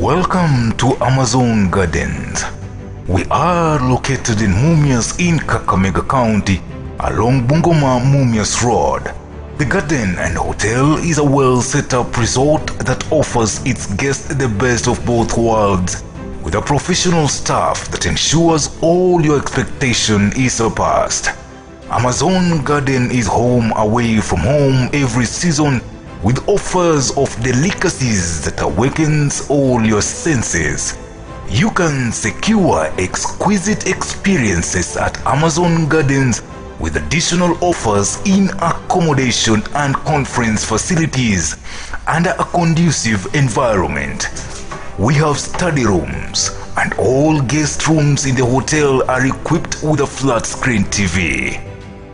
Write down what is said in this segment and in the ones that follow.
Welcome to Amazon Gardens. We are located in Mumias in Kakamega County along Bungoma Mumias Road. The garden and hotel is a well-set-up resort that offers its guests the best of both worlds with a professional staff that ensures all your expectation is surpassed. Amazon Garden is home away from home every season with offers of delicacies that awakens all your senses. You can secure exquisite experiences at Amazon Gardens with additional offers in accommodation and conference facilities and a conducive environment. We have study rooms and all guest rooms in the hotel are equipped with a flat screen TV.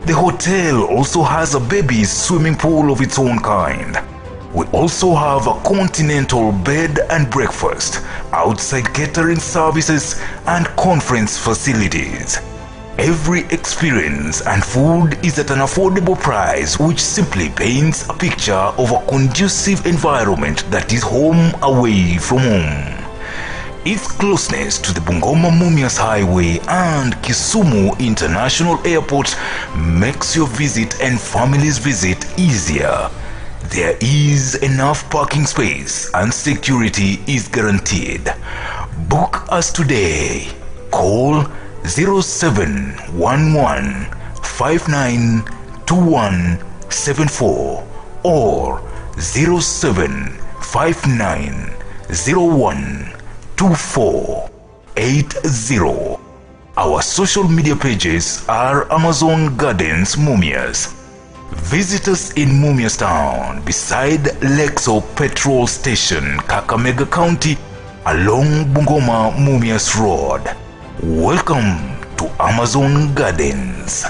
The hotel also has a baby swimming pool of its own kind. We also have a continental bed and breakfast, outside catering services and conference facilities. Every experience and food is at an affordable price, which simply paints a picture of a conducive environment that is home away from home. Its closeness to the Bungoma Mumias Highway and Kisumu International Airport makes your visit and family's visit easier. There is enough parking space and security is guaranteed. Book us today. Call 0711 592174 or 0759012480. Our social media pages are Amazon Gardens Mumias. Visit us in Mumias Town beside Lexo Petrol Station, Kakamega County along Bungoma Mumias Road. Welcome to Amazon Gardens.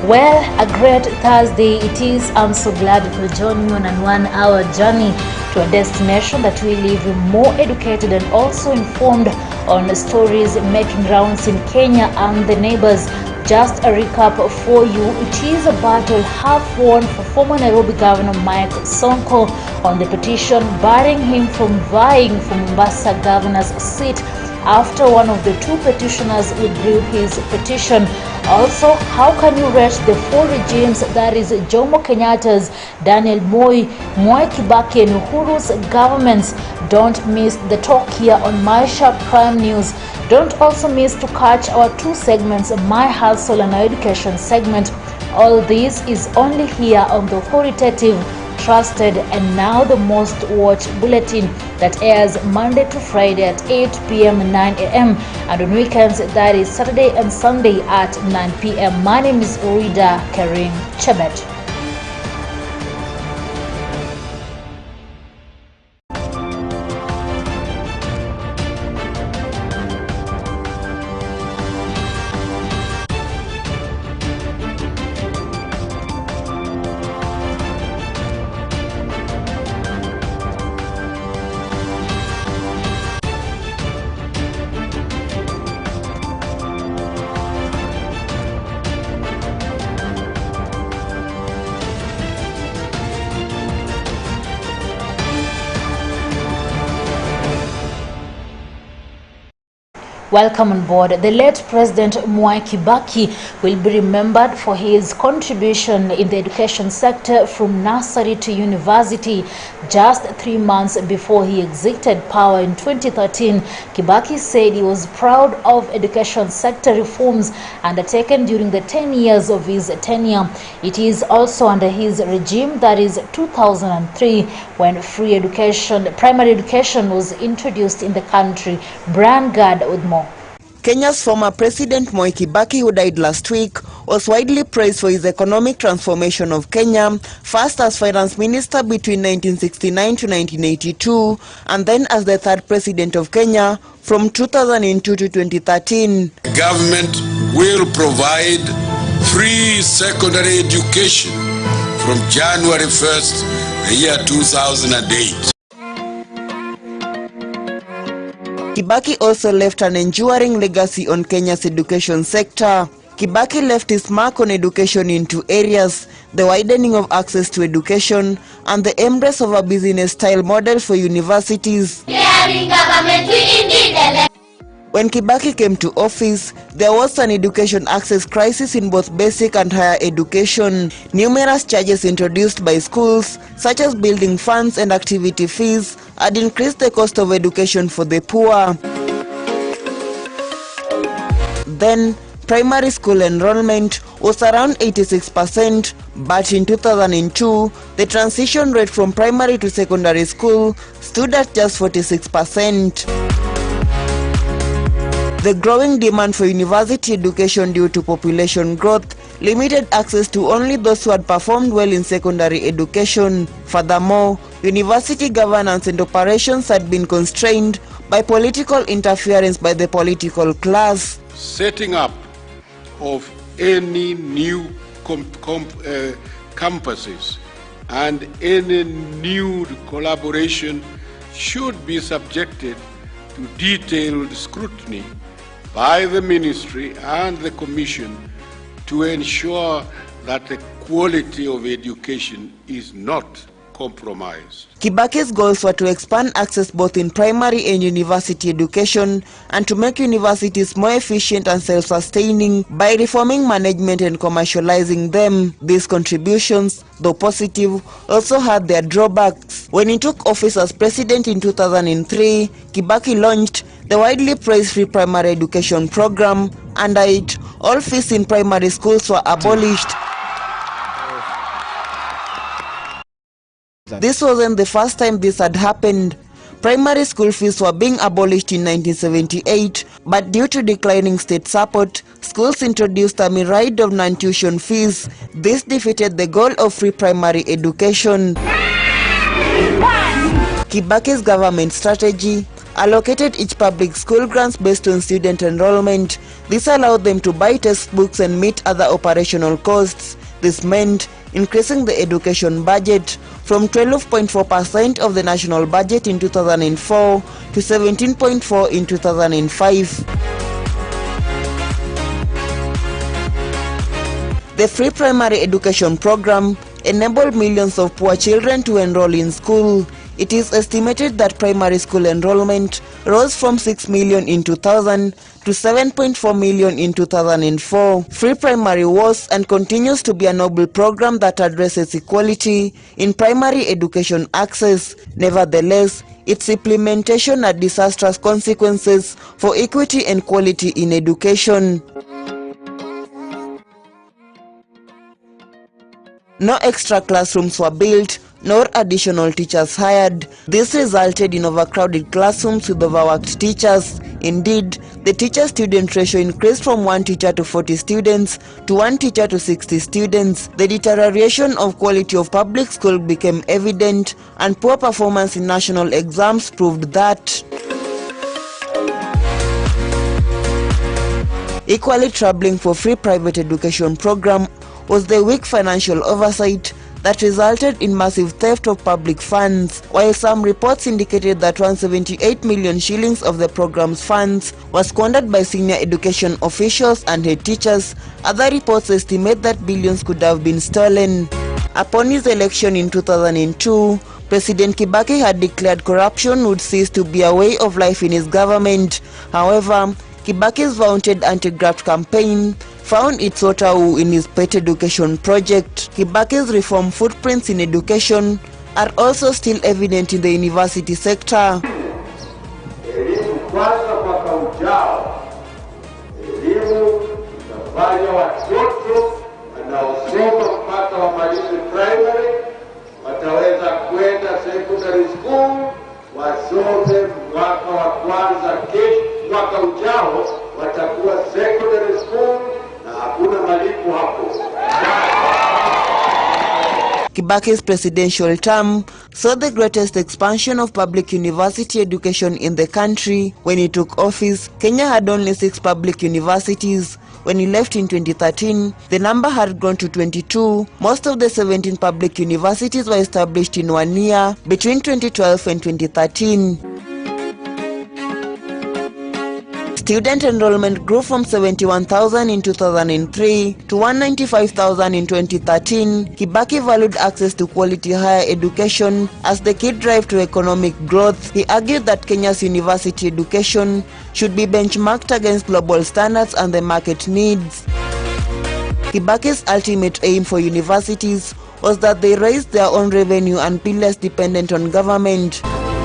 Well, a great Thursday it is. I'm so glad to join you on a 1-hour journey to a destination that will leave you more educated and also informed on the stories making rounds in Kenya and the neighbors. Just a recap for you. It is a battle half won for former Nairobi Governor Mike Sonko on the petition barring him from vying for Mombasa Governor's seat after one of the two petitioners withdrew his petition. Also, how can you rate the four regimes, that is Jomo Kenyatta's, Daniel Moi, Mwai Kibaki and Uhuru's governments? Don't miss the talk here on Maisha Prime News. Don't also miss to catch our two segments, My Hustle and Our Education segment. All this is only here on the authoritative, trusted and now the most watched bulletin that airs Monday to Friday at 8 p.m. and 9 a.m. and on weekends that is Saturday and Sunday at 9 p.m. My name is Orida Karim Chebet. Welcome on board. The late President Mwai Kibaki will be remembered for his contribution in the education sector from nursery to university. Just 3 months before he exited power in 2013, Kibaki said he was proud of education sector reforms undertaken during the 10 years of his tenure. It is also under his regime, that is 2003, when free education, primary education was introduced in the country. Brian Gad with more. Kenya's former President Mwai Kibaki, who died last week, was widely praised for his economic transformation of Kenya, first as finance minister between 1969 to 1982, and then as the third president of Kenya from 2002 to 2013. Government will provide free secondary education from January 1st, the year 2008. Kibaki also left an enduring legacy on Kenya's education sector. Kibaki left his mark on education in two areas: the widening of access to education and the embrace of a business-style model for universities. When Kibaki came to office, there was an education access crisis in both basic and higher education. Numerous charges introduced by schools, such as building funds and activity fees, had increased the cost of education for the poor. Then, primary school enrollment was around 86%, but in 2002, the transition rate from primary to secondary school stood at just 46%. The growing demand for university education due to population growth limited access to only those who had performed well in secondary education. Furthermore, university governance and operations had been constrained by political interference by the political class. Setting up of any new campuses and any new collaboration should be subjected to detailed scrutiny by the ministry and the commission to ensure that the quality of education is not compromised. Kibaki's goals were to expand access both in primary and university education and to make universities more efficient and self-sustaining by reforming management and commercializing them. These contributions, though positive, also had their drawbacks. When he took office as president in 2003, Kibaki launched the widely praised free primary education program. Under it, all fees in primary schools were abolished. This wasn't the first time this had happened. Primary school fees were being abolished in 1978, but due to declining state support, schools introduced a myriad of non-tuition fees. This defeated the goal of free primary education. Kibaki's government strategy, allocated each public school grants based on student enrollment. This allowed them to buy textbooks and meet other operational costs. This meant increasing the education budget from 12.4% of the national budget in 2004 to 17.4% in 2005. The free primary education program enabled millions of poor children to enroll in school. It is estimated that primary school enrollment rose from 6 million in 2000 to 7.4 million in 2004. Free primary was and continues to be a noble program that addresses equality in primary education access. Nevertheless, its implementation had disastrous consequences for equity and quality in education. No extra classrooms were built, nor additional teachers hired. This resulted in overcrowded classrooms with overworked teachers. Indeed, the teacher-student ratio increased from 1 teacher to 40 students to 1 teacher to 60 students. The deterioration of quality of public school became evident, and poor performance in national exams proved that. Equally troubling for free private education program was the weak financial oversight that resulted in massive theft of public funds. While some reports indicated that 178 million shillings of the program's funds was squandered by senior education officials and head teachers, other reports estimate that billions could have been stolen. Upon his election in 2002, President Kibaki had declared corruption would cease to be a way of life in his government. However, Kibaki's vaunted anti-graft campaign found its waterway in his pet education project. Kibaki's reform footprints in education are also still evident in the university sector. Elimu kwanza mwaka ujao, elimu itafanya watoto wanaosoma mpaka wamalize primary wataweza kwenda secondary school wasome mwaka wa kwanza. Mwaka ujao watakuwa secondary school na hakuna malipo hapo. Kibaki's presidential term saw the greatest expansion of public university education in the country. When he took office, Kenya had only 6 public universities. When he left in 2013, the number had grown to 22. Most of the 17 public universities were established in 1 year, between 2012 and 2013. Student enrollment grew from 71,000 in 2003 to 195,000 in 2013. Kibaki valued access to quality higher education as the key drive to economic growth. He argued that Kenya's university education should be benchmarked against global standards and the market needs. Kibaki's ultimate aim for universities was that they raise their own revenue and be less dependent on government.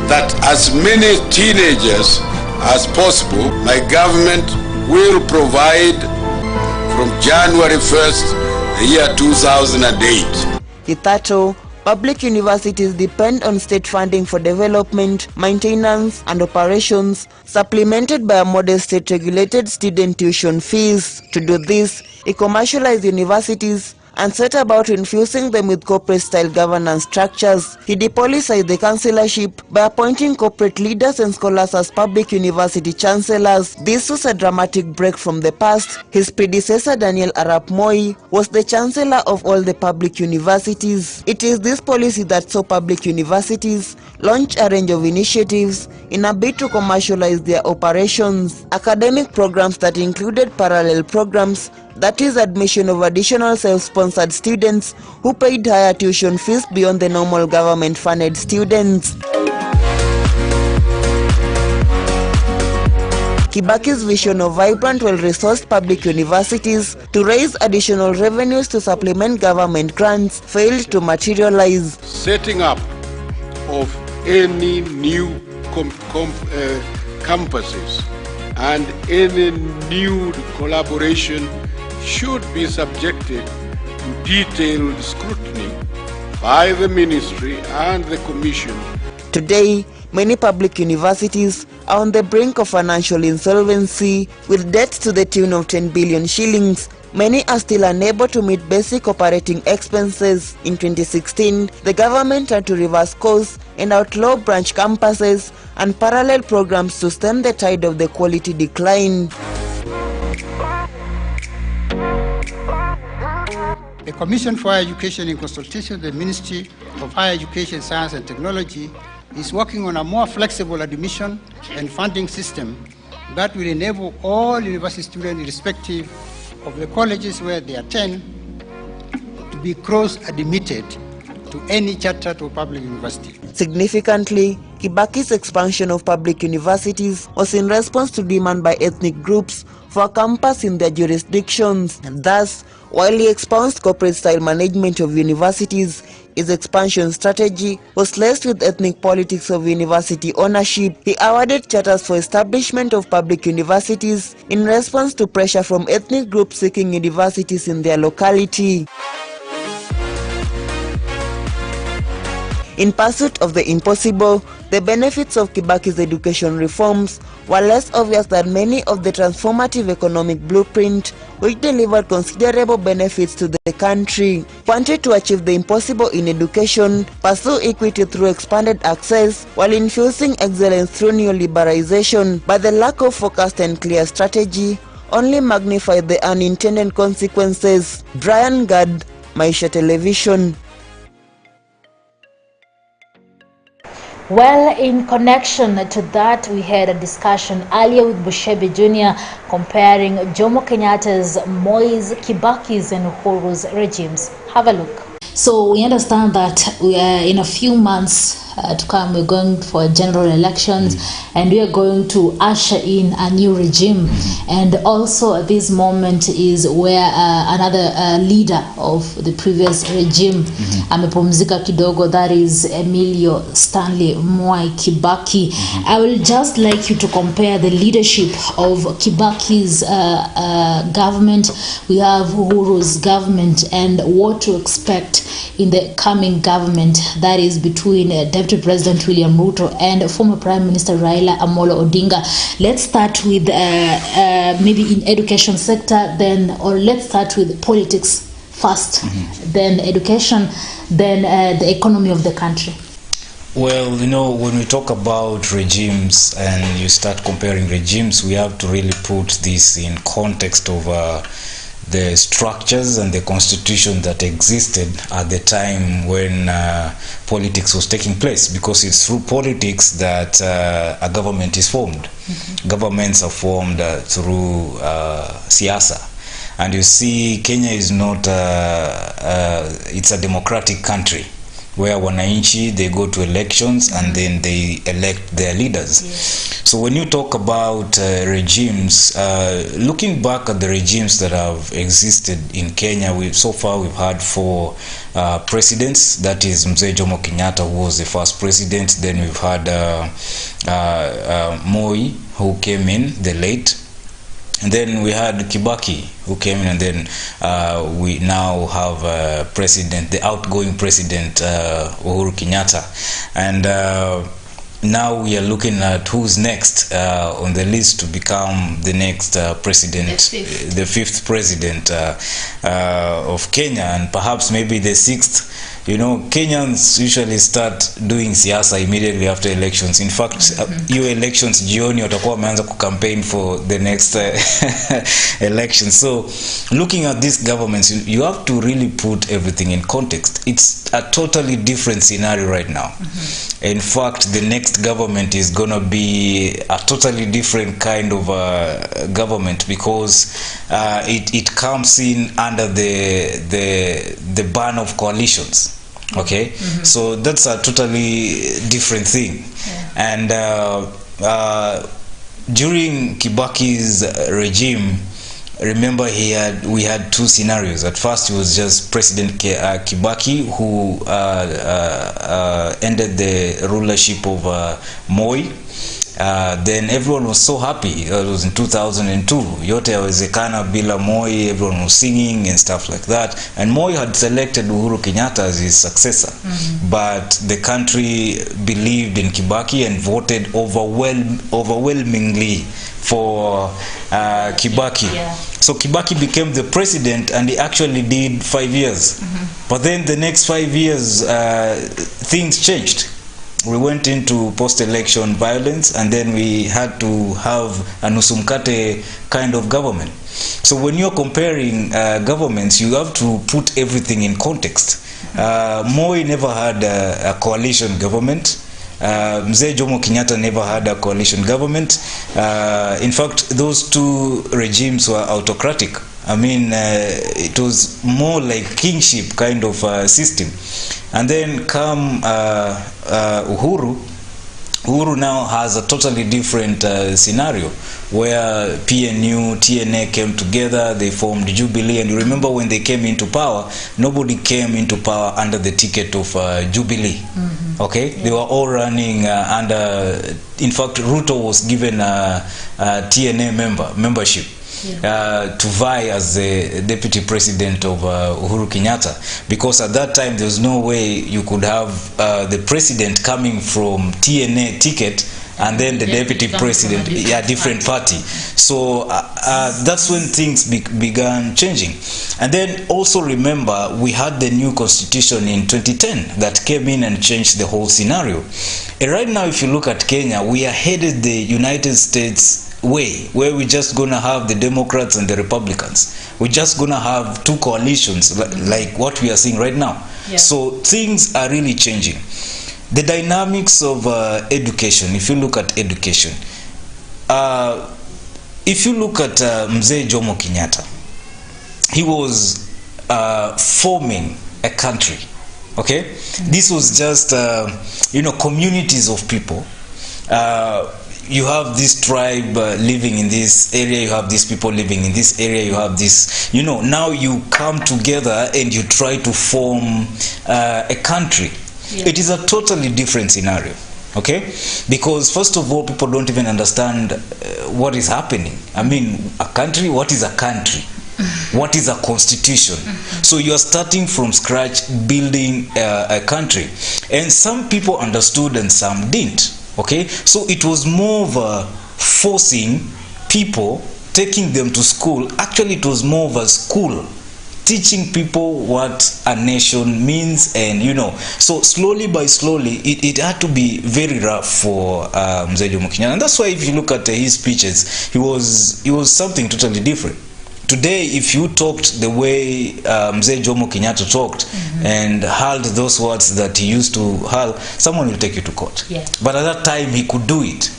That as many teenagers as possible, my government will provide from January 1st, the year 2008. Hitherto, public universities depend on state funding for development, maintenance, and operations, supplemented by a modest state-regulated student tuition fees. To do this, he commercialized universities and set about infusing them with corporate-style governance structures. He depoliticized the chancellorship by appointing corporate leaders and scholars as public university chancellors. This was a dramatic break from the past. His predecessor, Daniel Arap Moi, was the chancellor of all the public universities. It is this policy that saw public universities launch a range of initiatives in a bid to commercialize their operations. Academic programs that included parallel programs, that is admission of additional self-sponsored students who paid higher tuition fees beyond the normal government-funded students. Kibaki's vision of vibrant, well-resourced public universities to raise additional revenues to supplement government grants failed to materialize. Setting up of any new campuses and any new collaboration should be subjected to detailed scrutiny by the ministry and the commission. Today, many public universities are on the brink of financial insolvency with debts to the tune of 10 billion shillings. Many are still unable to meet basic operating expenses. In 2016, the government had to reverse course and outlaw branch campuses and parallel programs to stem the tide of the quality decline. The Commission for Higher Education, in consultation with the Ministry of Higher Education, Science and Technology, is working on a more flexible admission and funding system that will enable all university students, irrespective of the colleges where they attend, to be cross-admitted to any chartered or public university. Significantly, Kibaki's expansion of public universities was in response to demand by ethnic groups for a campus in their jurisdictions. And thus, while he expounded corporate-style management of universities, his expansion strategy was laced with ethnic politics of university ownership. He awarded charters for establishment of public universities in response to pressure from ethnic groups seeking universities in their locality. In pursuit of the impossible, the benefits of Kibaki's education reforms were less obvious than many of the transformative economic blueprint which delivered considerable benefits to the country. Wanted to achieve the impossible in education, pursue equity through expanded access while infusing excellence through neoliberalization, but the lack of focused and clear strategy only magnified the unintended consequences. Brian Gad, Maisha Television. Well, in connection to that, we had a discussion earlier with Bushebe Jr. comparing Jomo Kenyatta's, Moi's, Kibaki's and Uhuru's regimes. Have a look. So we understand that we are in a few months to come, we're going for general elections, and we are going to usher in a new regime. And also at this moment is where another leader of the previous regime amepumzika kidogo, that is Emilio Stanley Mwai Kibaki. I will just like you to compare the leadership of Kibaki's government, we have Uhuru's government, and what to expect in the coming government, that is between Deputy President William Ruto and former Prime Minister Raila Amolo Odinga. Let's start with maybe in education sector, then, or let's start with politics first, then education, then the economy of the country. Well, you know, when we talk about regimes and you start comparing regimes, we have to really put this in context of the structures and the constitution that existed at the time when politics was taking place, because it's through politics that a government is formed. Governments are formed through siasa. And you see, Kenya is not, it's a democratic country where wananchi, they go to elections and then they elect their leaders. So when you talk about regimes, looking back at the regimes that have existed in Kenya, so far we've had 4 presidents. That is Mzee Jomo Kenyatta, who was the first president. Then we've had Moi, who came in, the late. And then we had Kibaki, who came in, and then we now have president, the outgoing president, Uhuru Kenyatta. And now we are looking at who's next on the list to become the next president, the fifth president of Kenya, and perhaps maybe the 6th. You know, Kenyans usually start doing siasa immediately after elections. In fact, your elections jioni watakuwa wameanza kucampaign for the next election. So looking at these governments, you have to really put everything in context. It's a totally different scenario right now. In fact, the next government is going to be a totally different kind of government, because it comes in under the ban of coalitions. Okay, so that's a totally different thing. And during Kibaki's regime, remember we had 2 scenarios. At first it was just President Kibaki, who ended the rulership of Moi. Then everyone was so happy. It was in 2002. Yote yawezekana bila Moi, everyone was singing and stuff like that. And Moi had selected Uhuru Kenyatta as his successor. But the country believed in Kibaki and voted overwhelmingly for Kibaki. So Kibaki became the president, and he actually did 5 years. But then the next 5 years, things changed. we went into post-election violence, and then we had to have a nusumkate kind of government. So when you're comparing governments, you have to put everything in context. Moi never had a coalition government. Mzee Jomo Kenyatta never had a coalition government. In fact, those two regimes were autocratic. I mean, it was more like kingship kind of system. And then come Uhuru. Uhuru now has a totally different scenario, where PNU, TNA came together, they formed Jubilee, and you remember when they came into power, nobody came into power under the ticket of Jubilee. Okay, they were all running under. In fact, Ruto was given a TNA membership. To vie as the deputy president of Uhuru Kenyatta, because at that time there was no way you could have the president coming from TNA ticket and then the deputy president, different party. So that's when things began changing. And then also remember, we had the new constitution in 2010 that came in and changed the whole scenario. And right now, if you look at Kenya, we are headed the United States way, where we're just gonna have the Democrats and the Republicans. We're just gonna have two coalitions like what we are seeing right now. So things are really changing. The dynamics of education, if you look at education, if you look at Mzee Jomo Kenyatta, he was forming a country. Okay, this was just communities of people. You have this tribe living in this area, you have these people living in this area, you have this, now you come together and you try to form a country. It is a totally different scenario, okay? Because first of all, people don't even understand what is happening. I mean, a country, what is a country? What is a constitution? So you are starting from scratch, building a country. And some people understood and some didn't. Okay, so it was more of a forcing people, taking them to school. Actually, it was more of a school, teaching people what a nation means, and so slowly by slowly, it had to be very rough for Mzee Jomo Kenyatta, and that's why if you look at his speeches, he was something totally different. Today, if you talked the way Mzee Jomo Kenyatta talked and hurled those words that he used to hurl, someone will take you to court. But at that time, he could do it.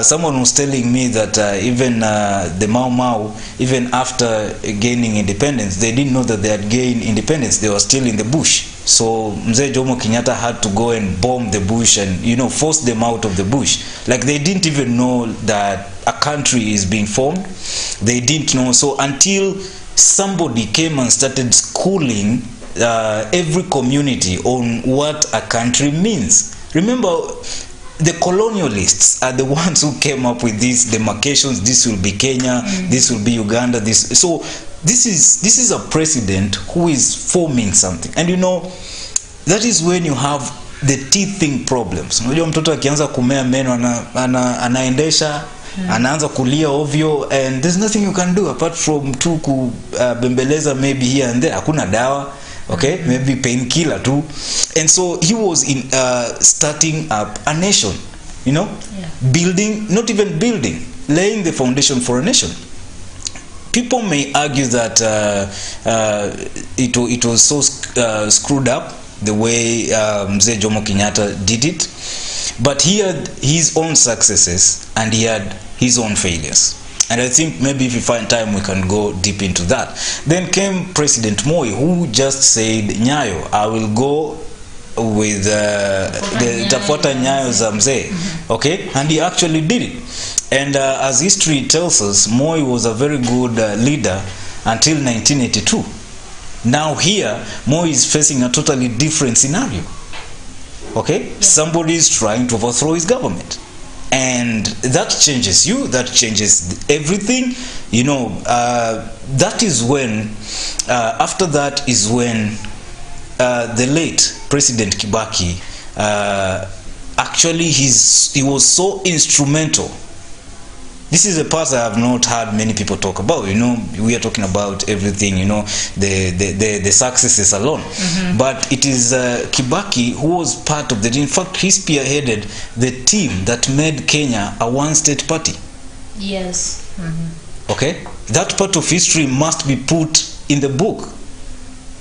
Someone was telling me that even the Mau Mau, even after gaining independence, they didn't know that they had gained independence. They were still in the bush. So Mzee Jomo Kenyatta had to go and bomb the bush and force them out of the bush. Like, they didn't even know that a country is being formed. They didn't know. So until somebody came and started schooling every community on what a country means. Remember, the colonialists are the ones who came up with these demarcations. This will be Kenya, this will be Uganda, this. So this is a president who is forming something. And that is when you have the teething problems. Unajua mtoto akianza kumea meno anaendesha, anaanza kulia ovyo, and there's nothing you can do apart from tu kubembeleza maybe here and there. Hakuna dawa. Okay, maybe painkiller too. And so he was in starting up a nation, building, not even building, laying the foundation for a nation. People may argue that it was so screwed up the way Mzee Jomo Kenyatta did it, but he had his own successes and he had his own failures. And I think maybe if we find time, we can go deep into that. Then came President Moi, who just said, Nyayo, I will go with the tafuata nyayo za mzee. Okay? And he actually did it. And as history tells us, Moi was a very good leader until 1982. Now here, Moi is facing a totally different scenario. Okay? Somebody is trying to overthrow his government. And that changes you, that changes everything. That is when, after that is when the late President Kibaki, actually he was so instrumental This is a part I have not heard many people talk about. You know, we are talking about everything, you know, the successes alone. But it is Kibaki who was part of the, in fact, he spearheaded the team that made Kenya a one-state party. Yes. Okay? That part of history must be put in the book.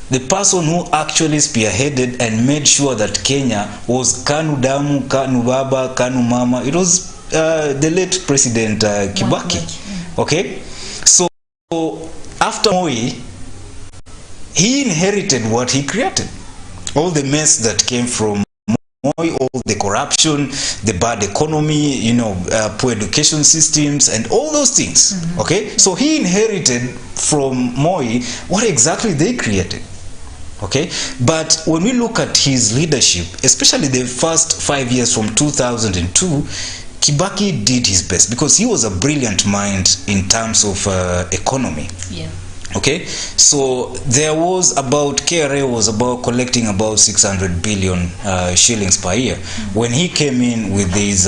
The person who actually spearheaded and made sure that Kenya was Kanu Damu, Kanu Baba, Kanu Mama, it was the late President Kibaki. Okay, so after Moi, he inherited what he created. All the mess that came from Moi, all the corruption, the bad economy, you know, poor education systems, and all those things. Okay, so he inherited from Moi what exactly they created. Okay, but when we look at his leadership, especially the first 5 years from 2002, Kibaki did his best because he was a brilliant mind in terms of economy. Yeah. Okay, so there was about, KRA was about collecting about 600 billion shillings per year. When he came in with his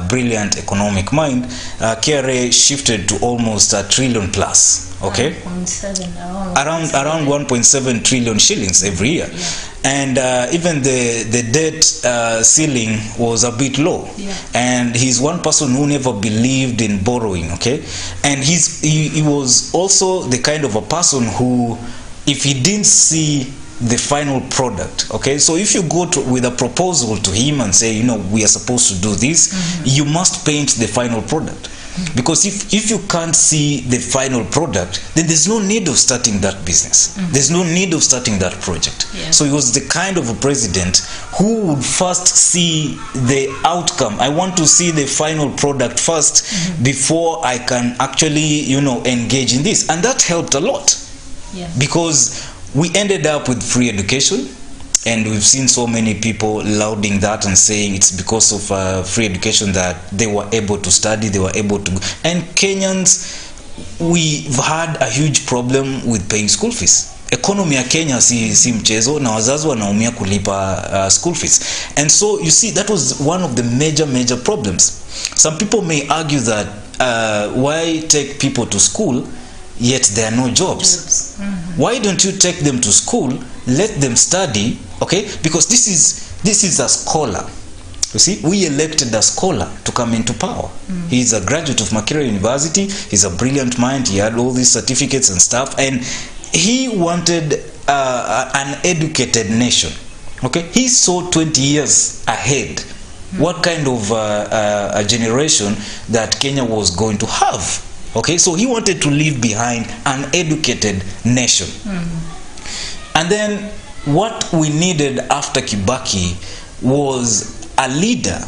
brilliant economic mind, KRA shifted to almost $1 trillion plus. Okay, around 1.7 trillion shillings every year. Yeah. And even the debt ceiling was a bit low. Yeah. And he's one person who never believed in borrowing. Okay, and he was also the kind of a person who, if he didn't see the final product, okay, so if you go with a proposal to him and say, you know, we are supposed to do this, you must paint the final product. Because if you can't see the final product, then there's no need of starting that business. There's no need of starting that project. Yeah. So he was the kind of a president who would first see the outcome. I want to see the final product first before I can actually, you know, engage in this. And that helped a lot. Yeah. Because we ended up with free education. And we've seen so many people lauding that and saying it's because of free education that they were able to study, they were able to. And Kenyans, we've had a huge problem with paying school fees. Economy ya Kenya si mchezo, na wazazi wanaumia kulipa school fees. And so you see, that was one of the major problems. Some people may argue that why take people to school yet there are no jobs? Why don't you take them to school, let them study, okay? Because this is a scholar. You see, we elected a scholar to come into power. He's a graduate of Makerere University. He's a brilliant mind. He had all these certificates and stuff, and he wanted an educated nation. Okay, he saw 20 years ahead what kind of a generation that Kenya was going to have. Okay, so he wanted to leave behind an educated nation. And then what we needed after Kibaki was a leader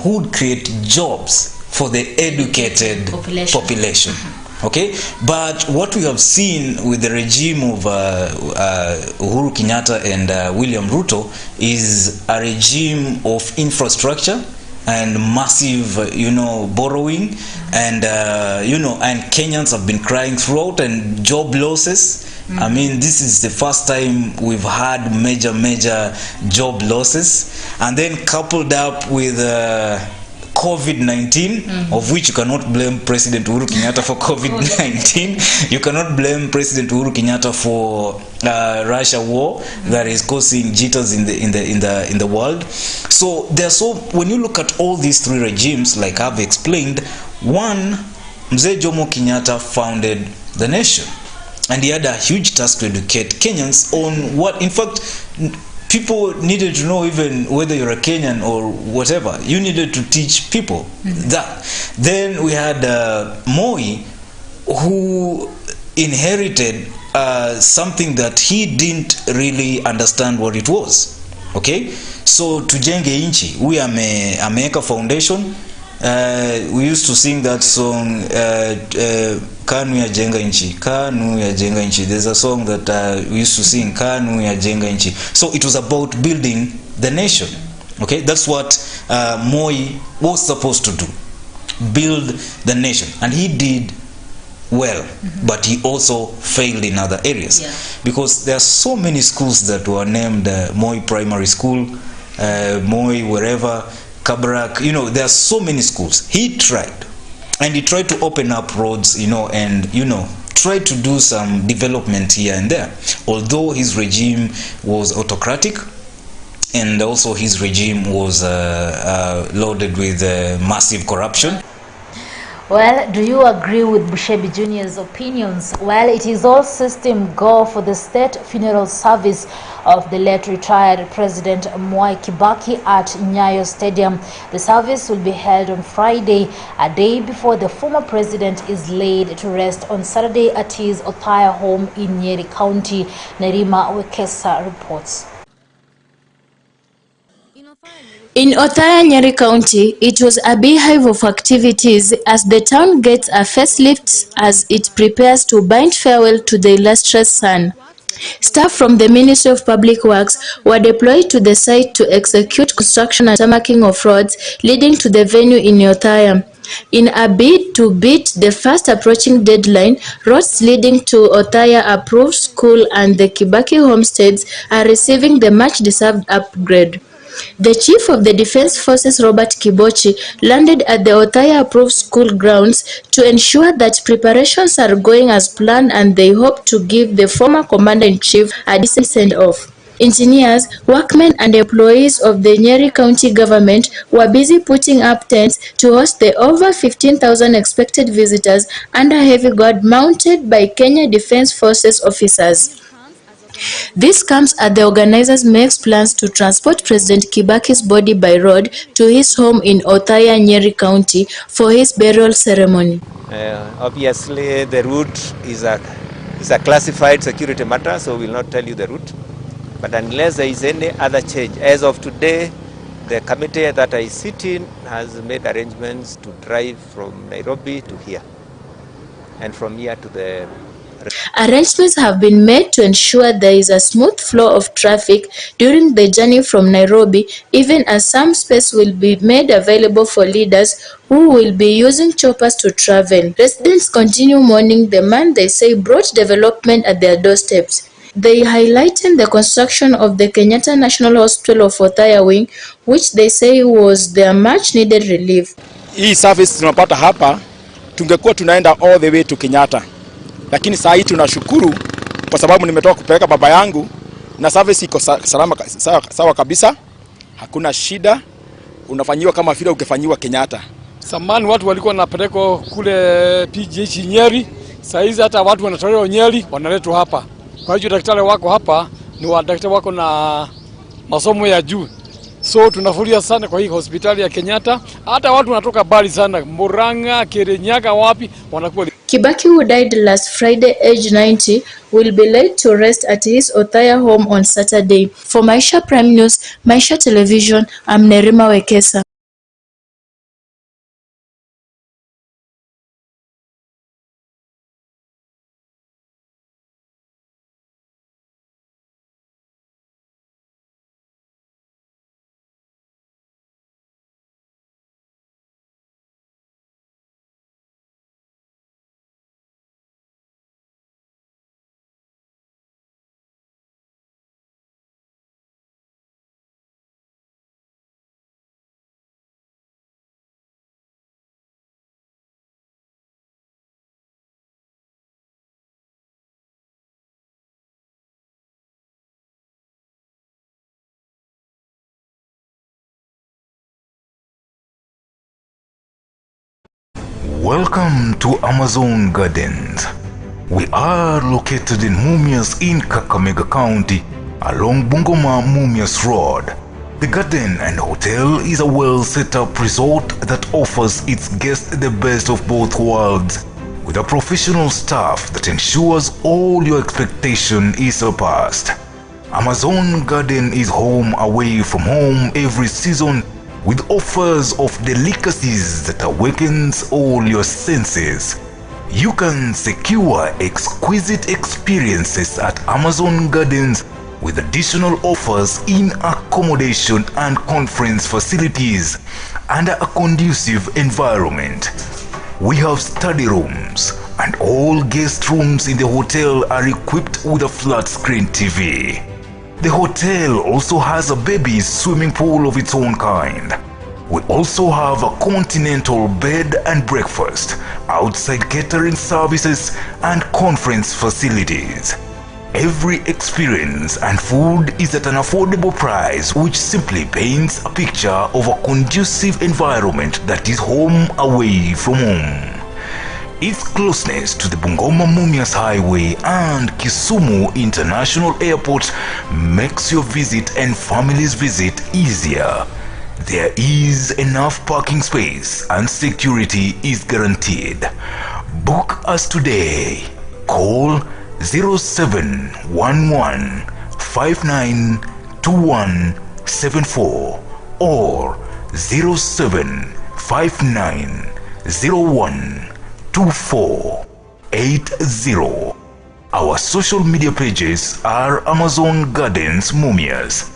who would create jobs for the educated population. Okay, but what we have seen with the regime of Uhuru Kenyatta and William Ruto is a regime of infrastructure and massive, you know, borrowing, and you know, and Kenyans have been crying throughout, and job losses. I mean, this is the first time we've had major job losses, and then coupled up with COVID-19, of which you cannot blame President Uhuru Kenyatta for COVID-19. You cannot blame President Uhuru Kenyatta for Russia war that is causing jitters in the world. So when you look at all these three regimes, like I've explained, one, Mzee Jomo Kenyatta founded the nation, and he had a huge task to educate Kenyans on what, in fact, people needed to know, even whether you're a Kenyan or whatever, you needed to teach people that. Then we had Moi, who inherited something that he didn't really understand what it was. Okay, so tujenge inchi, we ameweka foundation. We used to sing that song, Kanu ya jenga inchi, Kanu ya jenga inchi. There's a song that we used to sing, Kanu ya jenga inchi. So it was about building the nation. Okay, that's what Moi was supposed to do, build the nation, and he did well. But he also failed in other areas, because there are so many schools that were named Moi Primary School, Moi wherever. Kabarak, you know, there are so many schools. He tried, and he tried to open up roads, you know, and, you know, try to do some development here and there. Although his regime was autocratic, and also his regime was loaded with massive corruption. Well, do you agree with Bushebi Jr.'s opinions? Well, it is all system go for the state funeral service of the late retired President Mwai Kibaki at Nyayo Stadium. The service will be held on Friday, a day before the former president is laid to rest on Saturday at his Othaya home in Nyeri County. Nerima Wekesa reports. In Othaya, Nyeri County, it was a beehive of activities as the town gets a facelift as it prepares to bind farewell to the illustrious son. Staff from the Ministry of Public Works were deployed to the site to execute construction and tarmacking of roads leading to the venue in Othaya. In a bid to beat the fast approaching deadline, roads leading to Othaya Approved School and the Kibaki homesteads are receiving the much-deserved upgrade. The Chief of the Defense Forces, Robert Kibochi, landed at the Othaya Approved School grounds to ensure that preparations are going as planned, and they hope to give the former Commander-in-Chief a decent send-off. Engineers, workmen and employees of the Nyeri County government were busy putting up tents to host the over 15,000 expected visitors under heavy guard mounted by Kenya Defense Forces officers. This comes as the organizers makes plans to transport President Kibaki's body by road to his home in Othaya, Nyeri County for his burial ceremony. Obviously, the route is a classified security matter, so we will not tell you the route. But unless there is any other change, as of today, the committee that I sit in has made arrangements to drive from Nairobi to here, and from here to the... Arrangements have been made to ensure there is a smooth flow of traffic during the journey from Nairobi, even as some space will be made available for leaders who will be using choppers to travel. Residents continue mourning the man they say brought development at their doorsteps. They highlighted the construction of the Kenyatta National Hospital of Othaya Wing, which they say was their much-needed relief. Hii service tunapata hapa, tungekuwa tunaenda all the way to Kenyatta. Lakini saa hii tunashukuru kwa sababu nimetoka kupeleka baba yangu na service iko salama, sawa kabisa. Hakuna shida, unafanyiwa kama vile ungefanyiwa Kenyatta. Zamani watu walikuwa wanapelekwa kule PGH Nyeri, saa hizi hata watu wanatolewa Nyeri wanaletwa hapa. Kwa hiyo daktari wako hapa ni daktari wako na masomo ya juu. So tunafuria sana kwa hii hospitali ya Kenyatta. Hata watu wanatoka bali sana, Murang'a, Kirinyaga, wapi wanakuwa. Kibaki, who died last Friday aged 90, will be laid to rest at his Othaya home on Saturday. For Maisha Prime News, Maisha Television, I'm Nerima Wekesa. Welcome to Amazon Gardens. We are located in Mumias in Kakamega County along Bungoma Mumias Road. The garden and hotel is a well set up resort that offers its guests the best of both worlds with a professional staff that ensures all your expectation is surpassed. Amazon Garden is home away from home every season with offers of delicacies that awakens all your senses. You can secure exquisite experiences at Amazon Gardens with additional offers in accommodation and conference facilities under a conducive environment. We have study rooms and all guest rooms in the hotel are equipped with a flat screen TV. The hotel also has a baby swimming pool of its own kind. We also have a continental bed and breakfast, outside catering services, and conference facilities. Every experience and food is at an affordable price, which simply paints a picture of a conducive environment that is home away from home. Its closeness to the Bungoma Mumias Highway and Kisumu International Airport makes your visit and family's visit easier. There is enough parking space and security is guaranteed. Book us today. Call 0711 592174 or 0759012480. Our social media pages are Amazon Gardens Mumias.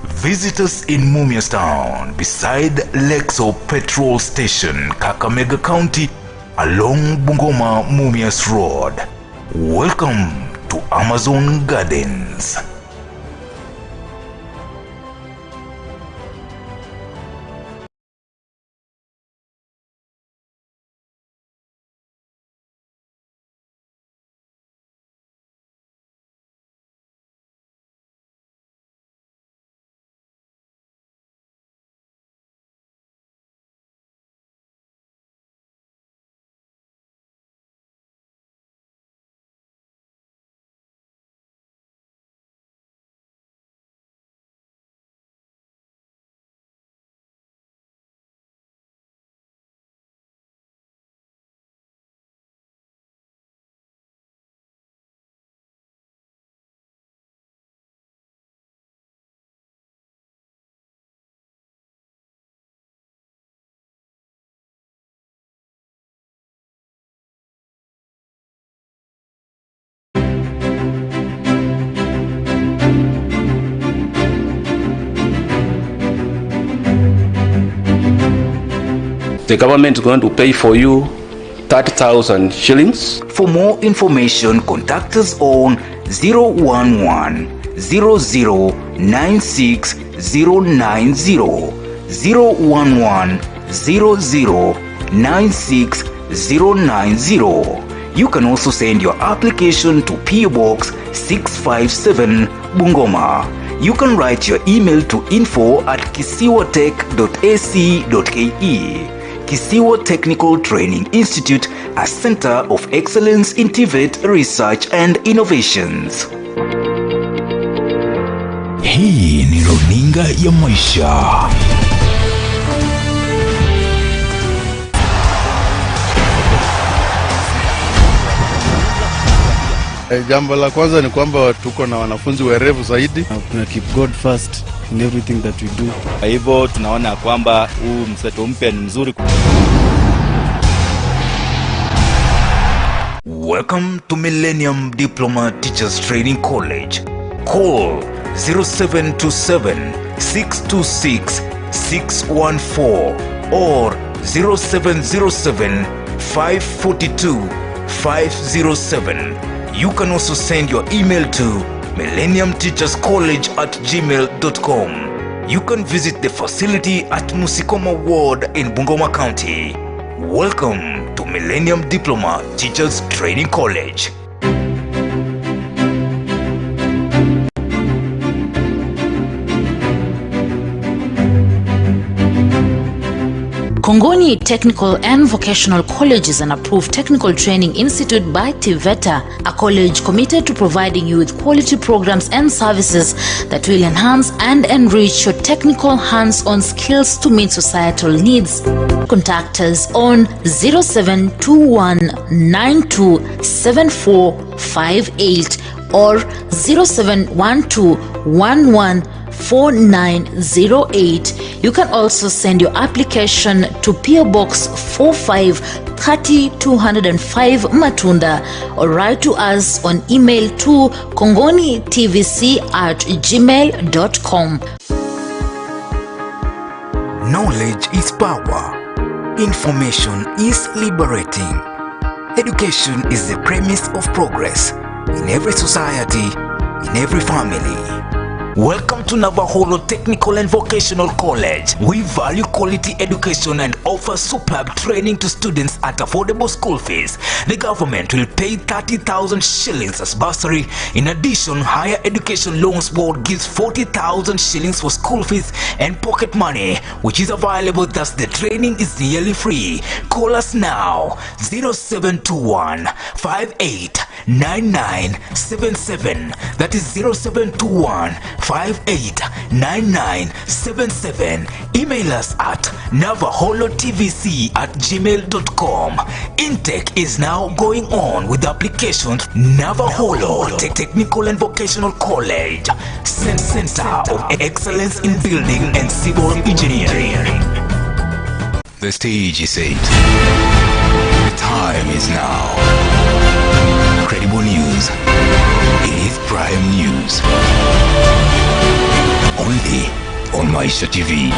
Visit us in Mumias Town beside Lexo Petrol Station, Kakamega County, along Bungoma Mumias Road. Welcome to Amazon Gardens. The government is going to pay for you 30,000 shillings. For more information, contact us on 011 0096 090 011 0096 090. You can also send your application to PO Box 657 Bungoma. You can write your email to info@kisiwatech.ac.ke. Kisiwa Technical Training Institute, a center of excellence in TVET research and innovations. Hii ni runinga ya Maisha. Jambo la kwanza ni kwamba tuko na wanafunzi werevu zaidi. Tuna keep God first in everything that we do. Kwa hivyo tunaona kwamba huu mseto mpya ni mzuri. Welcome to Millennium Diploma Teachers Training College. Call 0727 626 614 or 0707 542 507. You can also send your email to millenniumteacherscollege@gmail.com. You can visit the facility at Musikoma Ward in Bungoma County. Welcome to Millennium Diploma Teachers Training College. Kongoni Technical and Vocational College is an approved technical training institute by TVETA, a college committed to providing you with quality programs and services that will enhance and enrich your technical hands-on skills to meet societal needs. Contact us on 0721927458 or 0712114908. You can also send your application to PO Box 4530-205 Matunda or write to us on email to kongonitvc@gmail.com. Knowledge is power. Information is liberating. Education is the premise of progress in every society, in every family. Welcome to Navaholo Technical and Vocational College. We value quality education and offer superb training to students at affordable school fees. The government will pay 30,000 shillings as bursary. In addition, Higher Education Loans Board gives 40,000 shillings for school fees and pocket money, which is available, thus the training is nearly free. Call us now, 0721 589977. That is 0721 589977. Email us at navaholotvc@gmail.com. Intake is now going on with applications. Navaholo Technical and Vocational College, Center of Excellence in Building and Civil Engineering. The stage is set. The time is now. Credible news. It is prime news. Only on Maisha TV.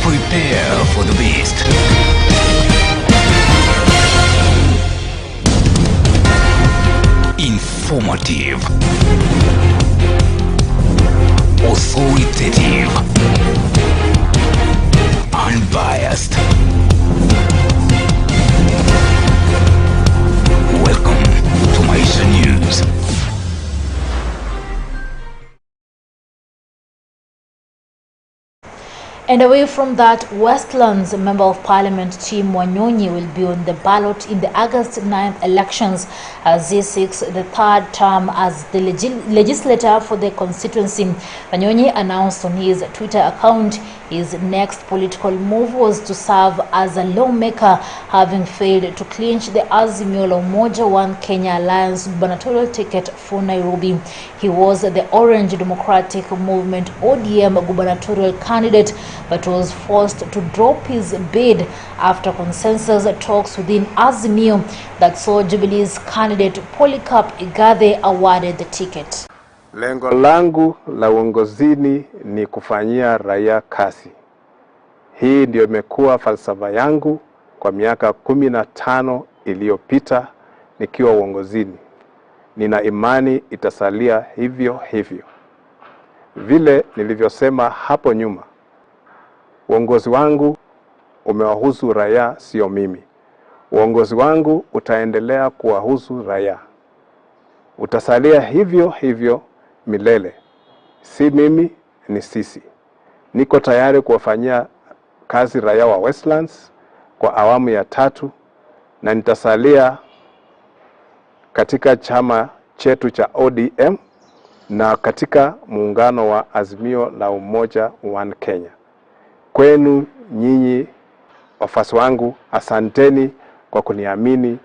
Prepare for the beast. Informative. Authoritative. Unbiased. Welcome to Maisha News. And away from that, Westlands Member of Parliament Tim Wanyonyi will be on the ballot in the August 9th elections as he seeks the third term as the legislator for the constituency. Wanyonyi announced on his Twitter account his next political move was to serve as a lawmaker, having failed to clinch the Azimio la Umoja One Kenya Alliance gubernatorial ticket for Nairobi. He was the Orange Democratic Movement ODM gubernatorial candidate, but was forced to drop his bid after consensus talks within Azimio that saw Jubilee's candidate Polycarp Igathe awarded the ticket. Lengo langu la uongozini ni kufanyia raia kazi. Hii ndio imekuwa falsafa yangu kwa miaka 15 iliyopita nikiwa uongozini. Nina imani itasalia hivyo hivyo. Vile nilivyosema hapo nyuma, uongozi wangu umewahusu raia, sio mimi. Uongozi wangu utaendelea kuwahusu raia. Utasalia hivyo hivyo milele. Si mimi, ni sisi. Niko tayari kuwafanyia kazi raia wa Westlands kwa awamu ya 3 na nitasalia katika chama chetu cha ODM na katika muungano wa Azimio la Umoja One Kenya. Kwenu nyinyi wafuasi wangu, asanteni kwa kuniamini.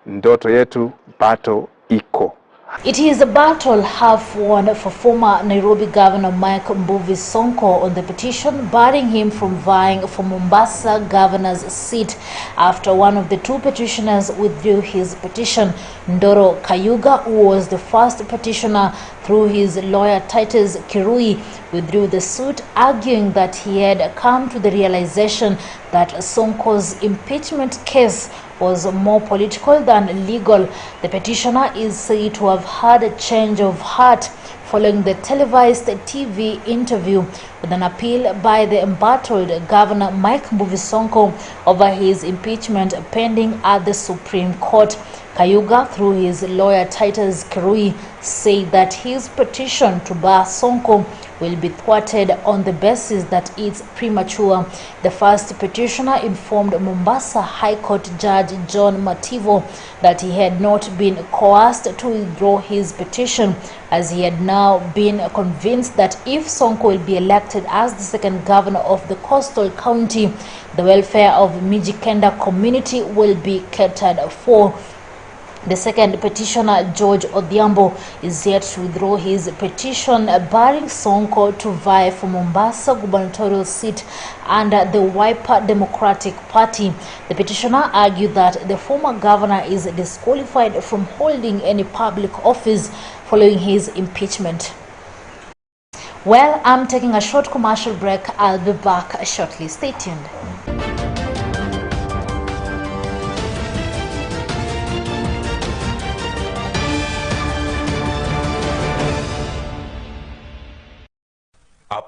Ndoto yetu bado iko. It is a battle half won for former Nairobi Governor Mike Mbuvi Sonko on the petition barring him from vying for Mombasa Governor's seat after one of the 2 petitioners withdrew his petition. Ndoro Kayuga, who was the first petitioner through his lawyer Titus Kirui, withdrew the suit, arguing that he had come to the realization that Sonko's impeachment case was more political than legal. The petitioner is said to have had a change of heart following the televised TV interview with an appeal by the embattled Governor Mike Mbuvi Sonko over his impeachment pending at the Supreme Court. Kayuga, through his lawyer Titus Kirui, said that his petition to bar Sonko will be thwarted on the basis that it's premature. The first petitioner informed Mombasa High Court Judge John Mativo that he had not been coerced to withdraw his petition, as he had now been convinced that if Sonko will be elected as the second governor of the coastal county, the welfare of Mijikenda community will be catered for. The second petitioner, George Odhiambo, is yet to withdraw his petition barring Sonko to vie for Mombasa gubernatorial seat under the Wiper Democratic Party. The petitioner argued that the former governor is disqualified from holding any public office following his impeachment. Well, I'm taking a short commercial break. I'll be back shortly. Stay tuned.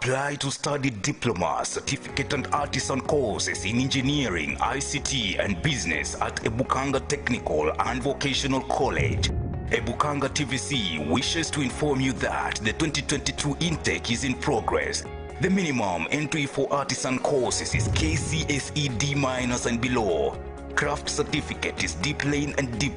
Apply to study diploma, certificate and artisan courses in engineering, ICT and business at Ebukanga Technical and Vocational College. Ebukanga TVC wishes to inform you that the 2022 intake is in progress. The minimum entry for artisan courses is KCSE D- and below. Craft certificate is D plain and D+,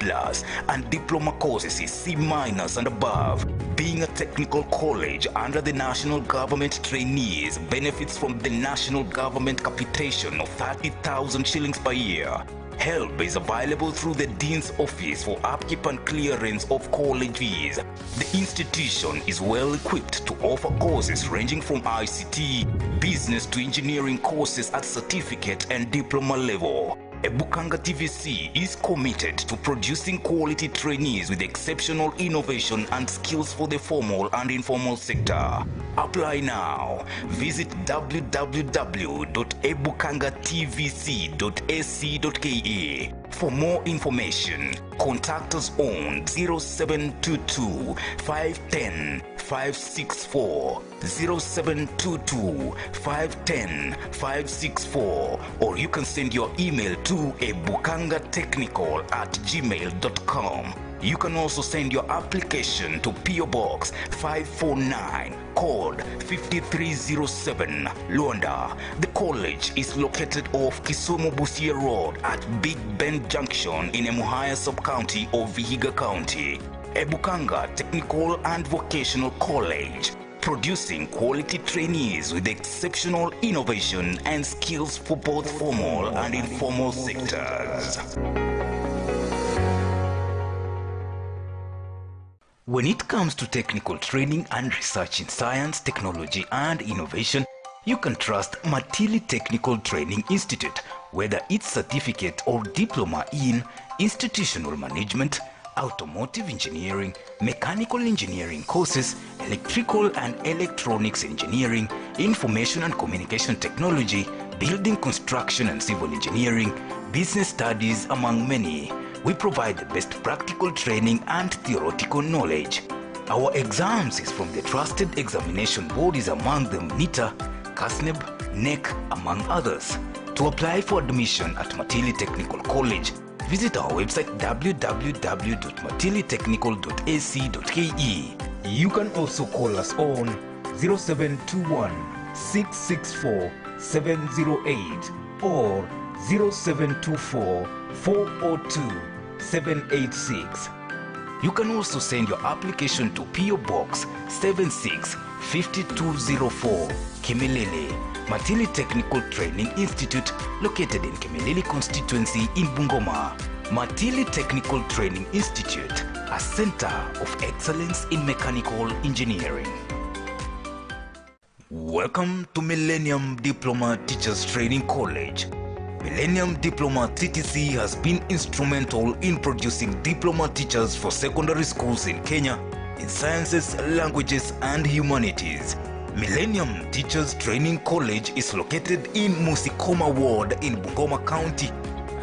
and diploma courses is C- and above. Being a technical college under the national government, trainees benefits from the national government capitation of 30,000 shillings per year. Help is available through the Dean's Office for upkeep and clearance of college fees. The institution is well equipped to offer courses ranging from ICT, business to engineering courses at certificate and diploma level. Ebukanga TVC is committed to producing quality trainees with exceptional innovation and skills for the formal and informal sector. Apply now. Visit www.ebukangatvc.ac.ke. For more information, contact us on 0722 510 564, 0722 510 564, or you can send your email to ebukangatechnical@gmail.com. You can also send your application to PO Box 549, code 5307, Luanda. The college is located off Kisumu Busia Road at Big Bend Junction in Emuhaya Sub-County of Vihiga County. Ebukanga Technical and Vocational College, producing quality trainees with exceptional innovation and skills for both formal and informal sectors. When it comes to technical training and research in science, technology and innovation, you can trust Matili Technical Training Institute, whether it's certificate or diploma in institutional management, automotive engineering, mechanical engineering courses, electrical and electronics engineering, information and communication technology, building construction and civil engineering, business studies, among many. We provide the best practical training and theoretical knowledge. Our exams is from the trusted examination bodies, among them NITA, CASNEB, NEC, among others. To apply for admission at Matili Technical College, visit our website www.matilitechnical.ac.ke. You can also call us on 0721 664 708 or 0724 402 786. You can also send your application to PO Box 765204, Kimilili, Matili Technical Training Institute, located in Kimilili constituency in Bungoma. Matili Technical Training Institute, a center of excellence in mechanical engineering. Welcome to Millennium Diploma Teachers Training College. Millennium Diploma TTC has been instrumental in producing diploma teachers for secondary schools in Kenya in sciences, languages, and humanities. Millennium Teachers Training College is located in Musikoma Ward in Bungoma County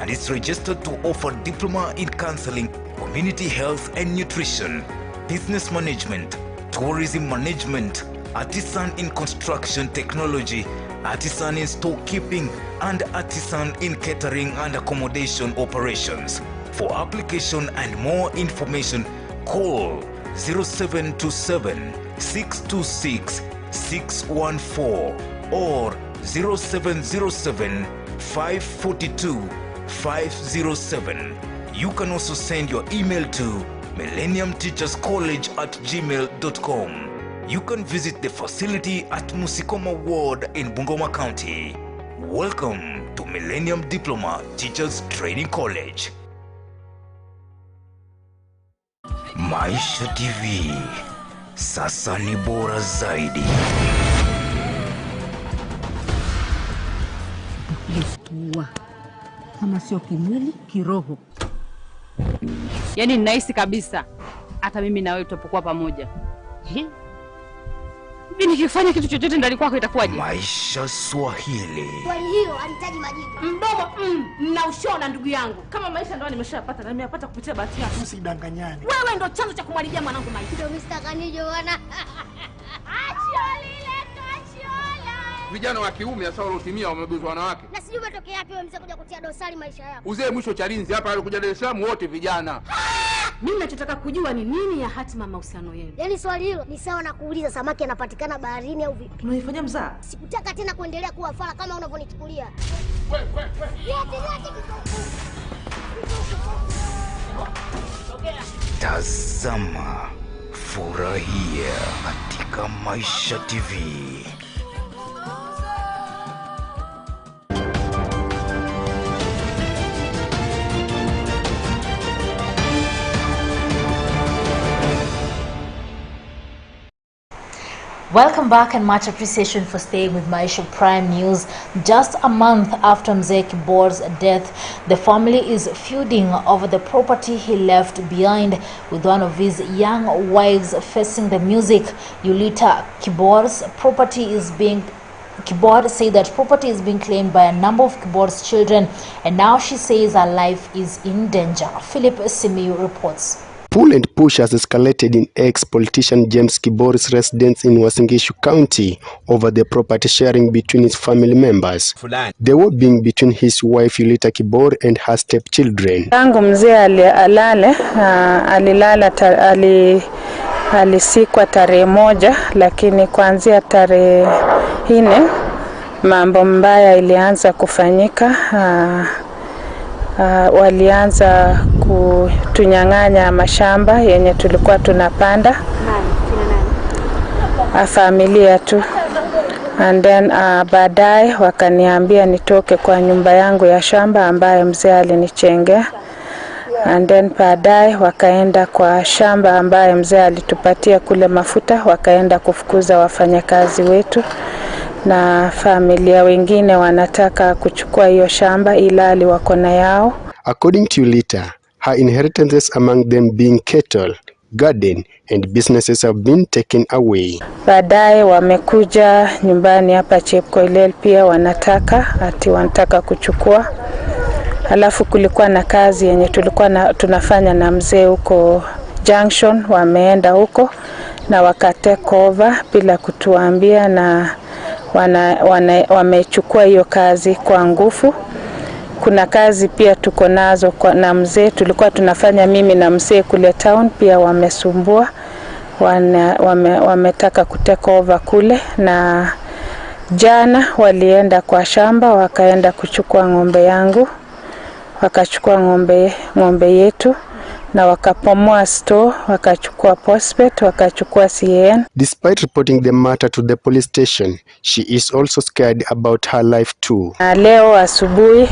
and is registered to offer diploma in counseling, community health and nutrition, business management, tourism management, artisan in construction technology, artisan in storekeeping, and artisan in catering and accommodation operations. For application and more information, call 0727 626 614 or 0707 542 507. You can also send your email to millenniumteacherscollege@gmail.com. You can visit the facility at Musikoma Ward in Bungoma County. Welcome to Millennium Diploma Teachers Training College. Maisha TV, sasa ni bora zaidi. Kuwa kama sio kimwili, kiroho. Yaani ninahisi kabisa hata mimi na wewe tutapokuwa pamoja. Mimi nikifanya kitu chochote ndani kwako itakuwaje? Maisha Swahili. Kwa hiyo anahitaji majibu. Mdomo na ushona ndugu yangu. Kama maisha ndo nimeshapata na nimeyapata kupitia bahati yako. Usidanganyane. Wewe ndo chanzo cha kumharibia mwanangu maisha. Ndio Mr. Kanijo bwana. Achio lile kachio. vijana wa kiume sasa waliotimia wameguzwa wanawake. Na sijui umetokea wapi wewe mzee kuja kutia dosari maisha yako. Uzee mwisho Chalinzi hapa alikuja Dar es Salaam wote vijana. Mimi ninachotaka kujua ni nini ya hatima mahusiano yenu. Yaani swali hilo ni sawa na kuuliza samaki anapatikana baharini au vipi? Unaifanya mzaa? Sikutaka tena kuendelea kuwa fala kama unavyonichukulia. Tazama, furahia katika Maisha TV. Welcome back and much appreciation for staying with Maisha Prime News. Just a month after Mzee Kibor's death, the family is feuding over the property he left behind, with one of his young wives facing the music. Yulita Kibor's property is being Kibor said that property is being claimed by a number of Kibor's children, and now she says her life is in danger. Philip Simiyu reports. Pull and push has escalated in ex-politician James Kibor's residence in Uasin Gishu County over the property sharing between his family members. The war being between his wife Yulita Kibor and her stepchildren. Tangu mzee alilala alisikwa tarehe 1, lakini kuanzia tarehe 4 mambo mbaya ilianza kufanyika. Walianza kutunyang'anya mashamba yenye tulikuwa tunapanda. Familia tu. And then baadaye wakaniambia nitoke kwa nyumba yangu ya shamba ambayo mzee alinichengea. And then baadaye wakaenda kwa shamba ambayo mzee alitupatia kule mafuta, wakaenda kufukuza wafanyakazi wetu. Na familia wengine wanataka kuchukua hiyo shamba ila wako na yao. According to Yulita, her inheritances among them being cattle, garden and businesses have been taken away. Baadaye wamekuja nyumbani hapa Chepkoilel pia wanataka kuchukua. Alafu kulikuwa na kazi yenye tulikuwa tunafanya na mzee huko Junction, wameenda huko na wakatake over bila kutuambia, na wamechukua hiyo kazi kwa nguvu. Kuna kazi pia tuko nazo na mzee, tulikuwa tunafanya mimi na mzee kule town, pia wamesumbua, wametaka kutake over kule. Na jana walienda kwa shamba wakaenda kuchukua ng'ombe yangu, wakachukua ng'ombe yetu na wakapomoa store, wakachukua postpet, wakachukua CAN. Despite reporting the matter to the police station, she is also scared about her life too. Leo asubuhi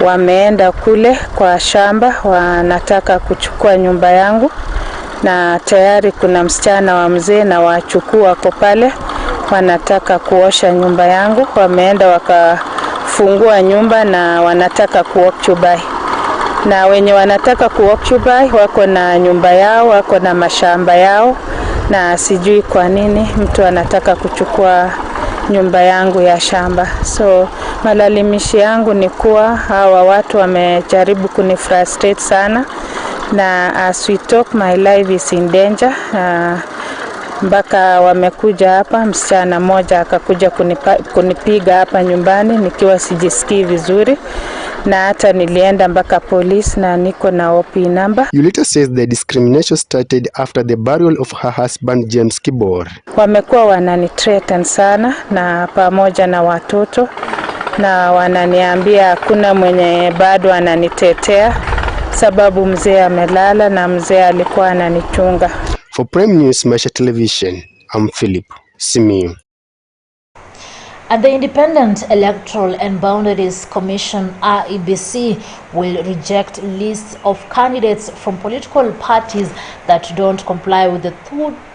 wameenda kule kwa shamba, wanataka kuchukua nyumba yangu, na tayari kuna msichana wa mzee na wachukua wako pale, wanataka kuosha nyumba yangu. Wameenda wakafungua nyumba na wanataka kuoccupy. Na wenye wanataka kuoccupy wako na nyumba yao, wako na mashamba yao, na sijui kwa nini mtu anataka kuchukua nyumba yangu ya shamba. So malalamishi yangu ni kuwa hawa watu wamejaribu kunifrustrate sana, na as we talk my life is in danger. Mpaka wamekuja hapa, msichana mmoja akakuja kunipiga hapa nyumbani nikiwa sijisikii vizuri, na hata nilienda mpaka polisi na niko na OP number. Yulita says the discrimination started after the burial of her husband James Kibor. Wamekuwa wananithreaten sana na pamoja na watoto, na wananiambia hakuna mwenye bado ananitetea sababu mzee amelala na mzee alikuwa ananichunga. For Prime News Maisha Television, I'm Philip Simiyu. And the Independent Electoral and Boundaries Commission, IEBC, will reject lists of candidates from political parties that don't comply with the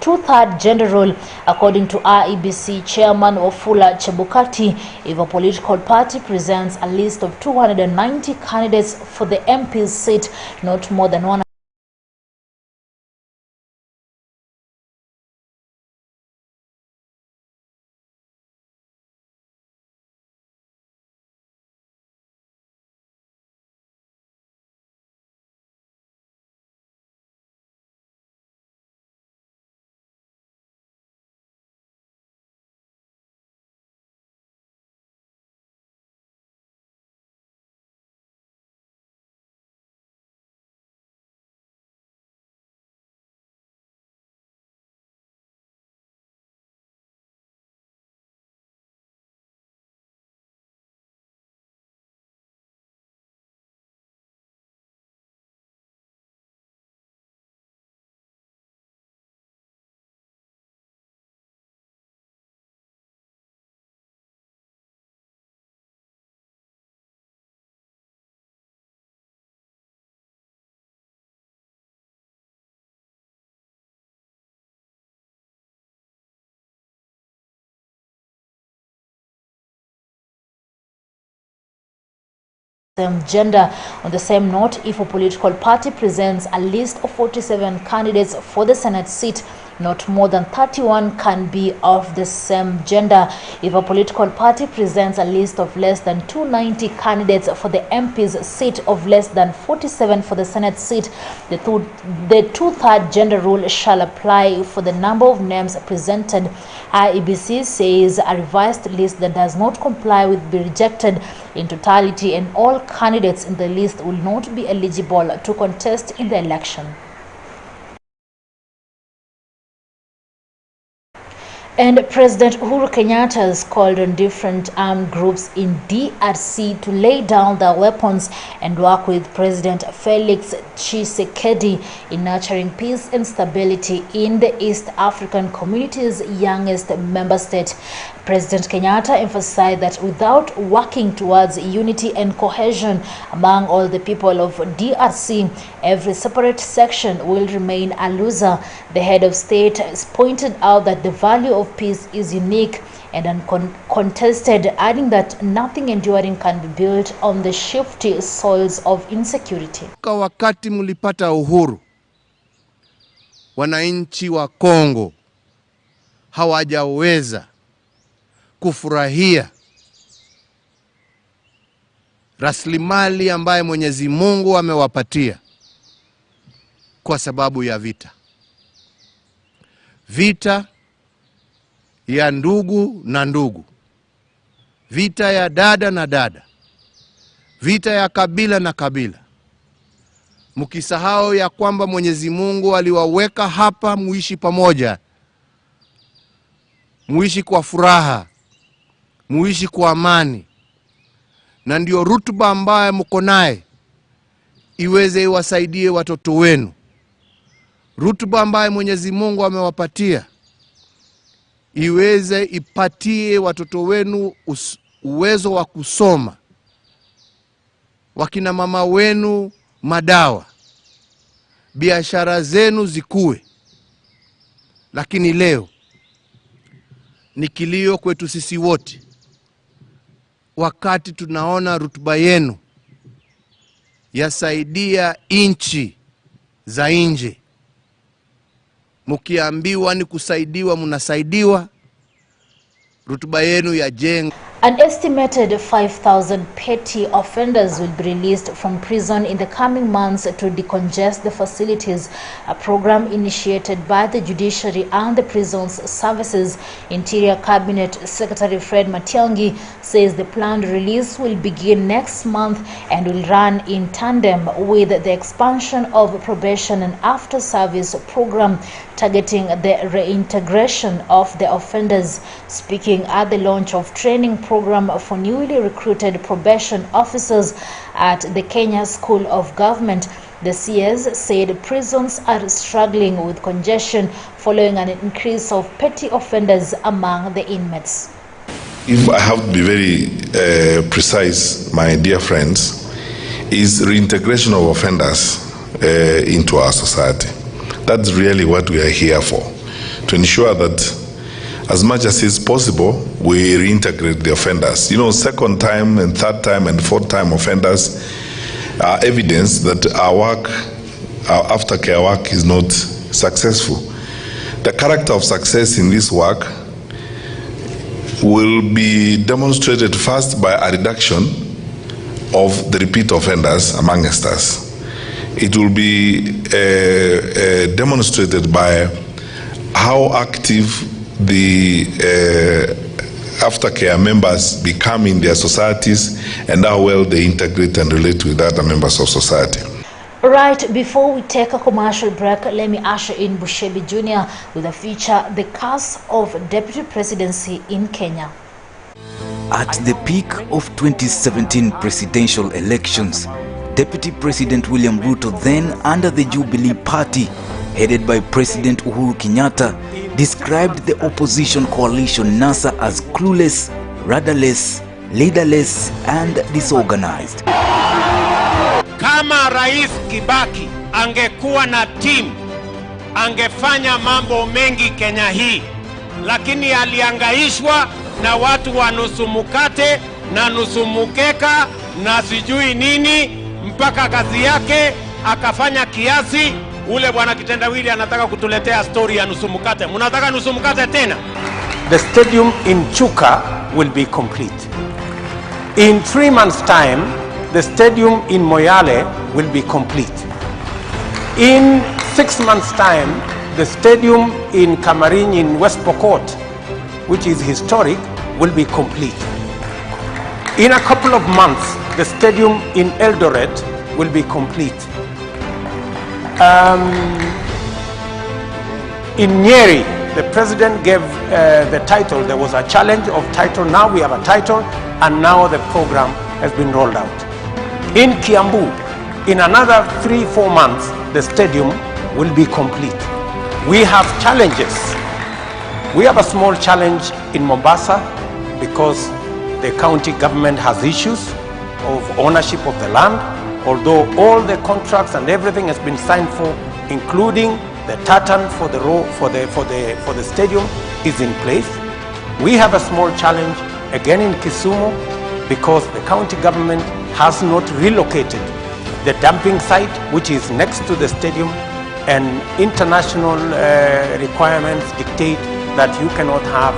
two-third gender rule, according to IEBC Chairman Wafula Chebukati. If a political party presents a list of 290 candidates for the MP's seat, not more than one same gender. On the same note, if a political party presents a list of 47 candidates for the Senate seat, not more than 31 can be of the same gender. If a political party presents a list of less than 290 candidates for the MP's seat of less than 47 for the Senate seat, the two-third gender rule shall apply for the number of names presented. IEBC says a revised list that does not comply will be rejected in totality, and all candidates in the list will not be eligible to contest in the election. And President Uhuru Kenyatta has called on different armed groups in DRC to lay down their weapons and work with President Felix Tshisekedi in nurturing peace and stability in the East African community's youngest member state. President Kenyatta emphasized that without working towards unity and cohesion among all the people of DRC, every separate section will remain a loser. The head of state has pointed out that the value of peace is unique and uncontested, adding that nothing enduring can be built on the shifty soils of insecurity. Wakati mlipata uhuru, wananchi wa Kongo hawajaweza kufurahia rasilimali ambaye Mwenyezi Mungu amewapatia kwa sababu ya vita. Vita ya ndugu na ndugu, vita ya dada na dada, vita ya kabila na kabila. Mkisahau ya kwamba Mwenyezi Mungu aliwaweka hapa muishi pamoja, muishi kwa furaha, muishi kwa amani, na ndio rutuba ambaye mko naye iweze iwasaidie watoto wenu. Rutuba ambaye Mwenyezi Mungu amewapatia iweze ipatie watoto wenu uwezo wa kusoma, wakina mama wenu madawa, biashara zenu zikue. Lakini leo ni kilio kwetu sisi wote wakati tunaona rutuba yenu yasaidia inchi za nje. Mukiambiwa ni kusaidiwa, munasaidiwa. Rutuba yenu ya jenga. An estimated 5,000 petty offenders will be released from prison in the coming months to decongest the facilities, a program initiated by the Judiciary and the Prisons Services. Interior Cabinet Secretary Fred Matiang'i says the planned release will begin next month and will run in tandem with the expansion of probation and after-service program targeting the reintegration of the offenders. Speaking at the launch of training program for newly recruited probation officers at the Kenya School of Government, the CS said prisons are struggling with congestion following an increase of petty offenders among the inmates. If I have to be very precise, my dear friends, is reintegration of offenders into our society. That's really what we are here for, to ensure that as much as is possible, we reintegrate the offenders. You know, second time and third time and fourth time offenders are evidence that our work, our aftercare work is not successful. The character of success in this work will be demonstrated first by a reduction of the repeat offenders amongst us. It will be demonstrated by how active the aftercare members become in their societies and how well they integrate and relate with other members of society. Right, before we take a commercial break, let me usher in Bushebi Jr. with a feature, The Curse of Deputy Presidency in Kenya. At the peak of 2017 presidential elections, Deputy President William Ruto, then under the Jubilee Party, headed by President Uhuru Kenyatta, described the opposition coalition NASA as clueless, rudderless, leaderless, and disorganized. Kama Rais Kibaki angekuwa na team, angefanya mambo mengi Kenya hii, lakini aliangaishwa na watu wa nusu mukate na nusu mukeka na sijui nini, mpaka kazi yake akafanya kiasi. Ule bwana kitendawili anataka kutuletea story ya nusu mkate. Mnataka nusu mkate tena? The stadium in Chuka will be complete. In 3 months' time, the stadium in Moyale will be complete. In 6 months' time, the stadium in Kamarin in West Pokot, which is historic, will be complete. In a couple of months, the stadium in Eldoret will be complete. In Nyeri, the president gave the title. There was a challenge of title. Now we have a title, and now the program has been rolled out. In Kiambu, in another 3-4 months, the stadium will be complete. We have challenges. We have a small challenge in Mombasa because the county government has issues of ownership of the land, although all the contracts and everything has been signed for, including the tartan for the stadium is in place. We have a small challenge again in Kisumu because the county government has not relocated the dumping site, which is next to the stadium, and international requirements dictate that you cannot have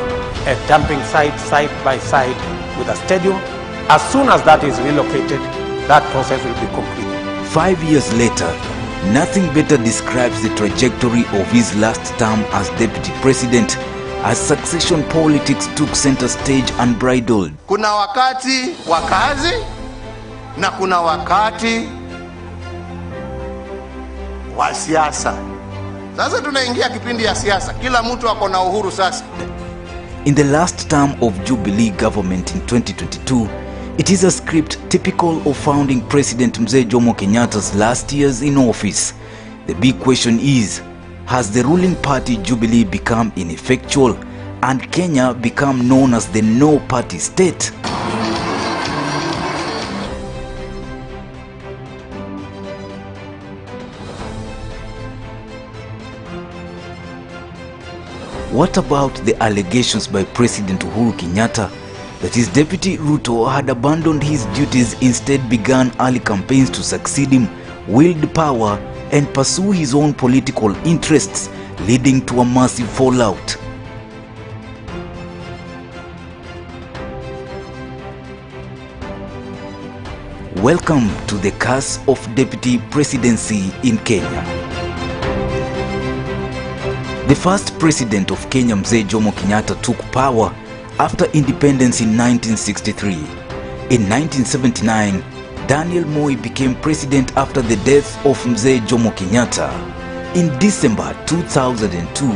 a dumping site side by side with a stadium. As soon as that is relocated, that process will be complete. 5 years later, nothing better describes the trajectory of his last term as deputy president, as succession politics took center stage unbridled. Kuna wakati wa kazi na kuna wakati wa siasa. Sasa tunaingia kipindi ya siasa. Kila mtu ako na uhuru sasa. In the last term of Jubilee government in 2022, it is a script typical of founding President Mzee Jomo Kenyatta's last years in office. The big question is, has the ruling party Jubilee become ineffectual and Kenya become known as the no-party state? What about the allegations by President Uhuru Kenyatta that his deputy Ruto had abandoned his duties, instead began early campaigns to succeed him, wield power and pursue his own political interests, leading to a massive fallout? Welcome to the curse of deputy presidency in Kenya. The first president of Kenya, Mzee Jomo Kenyatta, took power after independence in 1963. In 1979, Daniel Moi became president after the death of Mzee Jomo Kenyatta. In December 2002,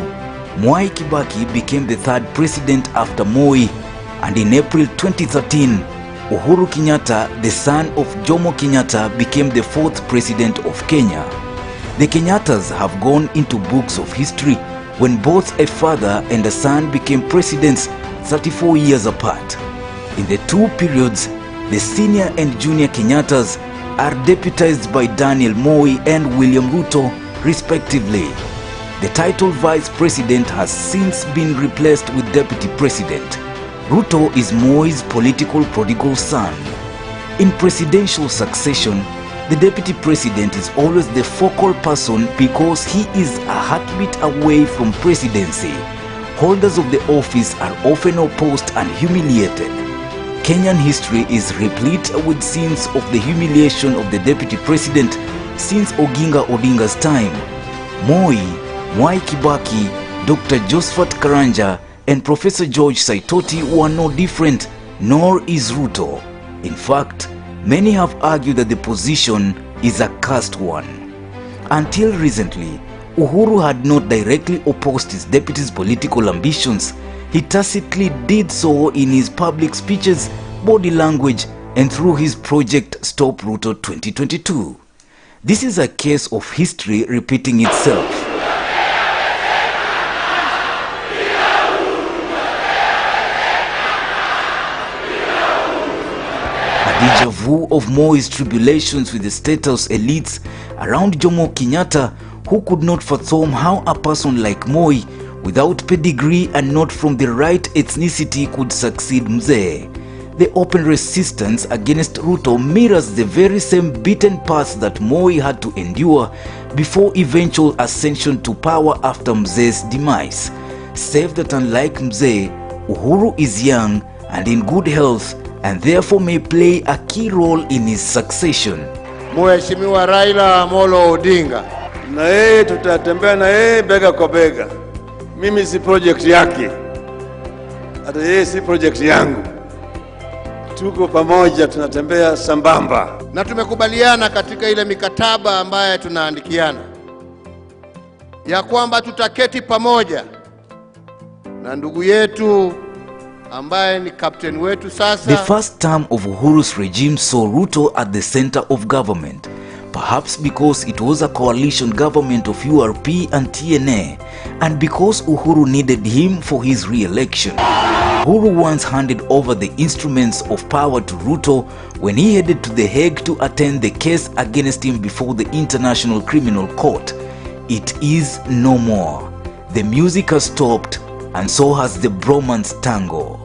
Mwai Kibaki became the third president after Moi, and in April 2013, Uhuru Kenyatta, the son of Jomo Kenyatta, became the fourth president of Kenya. The Kenyattas have gone into books of history when both a father and a son became presidents 34 years apart. In the two periods, the senior and junior Kenyattas are deputized by Daniel Moi and William Ruto, respectively. The title vice president has since been replaced with deputy president. Ruto is Moi's political prodigal son. In presidential succession, the deputy president is always the focal person because he is a heartbeat away from presidency. Holders of the office are often opposed and humiliated. Kenyan history is replete with scenes of the humiliation of the deputy president since Oginga Odinga's time. Moi, Mwai Kibaki, Dr. Josephat Karanja, and Professor George Saitoti were no different, nor is Ruto. In fact, many have argued that the position is a cursed one. Until recently, Uhuru had not directly opposed his deputy's political ambitions. He tacitly did so in his public speeches, body language, and through his project Stop Ruto 2022. This is a case of history repeating itself. Deja vu of Moi's tribulations with the State House elites around Jomo Kenyatta, who could not fathom how a person like Moi, without pedigree and not from the right ethnicity, could succeed Mzee. The open resistance against Ruto mirrors the very same beaten paths that Moi had to endure before eventual ascension to power after Mzee's demise, save that unlike Mzee, Uhuru is young and in good health and therefore may play a key role in his succession. Mheshimiwa Raila Amolo Odinga, na yeye tutatembea na yeye bega kwa bega. Mimi si project yake, hata yeye si project yangu. Tuko pamoja, tunatembea sambamba. Na tumekubaliana katika ile mikataba ambayo tunaandikiana ya kwamba tutaketi pamoja na ndugu yetu ambaye ni captain wetu sasa. The first term of Uhuru's regime saw Ruto at the center of government, perhaps because it was a coalition government of URP and TNA, and because Uhuru needed him for his re-election. Uhuru once handed over the instruments of power to Ruto when he headed to The Hague to attend the case against him before the International Criminal Court. It is no more. The music has stopped, and so has the bromance tango.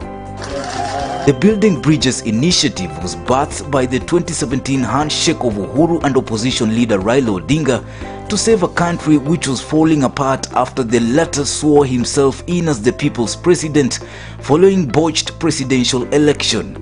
The Building Bridges initiative was birthed by the 2017 handshake of Uhuru and opposition leader Raila Odinga to save a country which was falling apart after the latter swore himself in as the people's president following botched presidential election.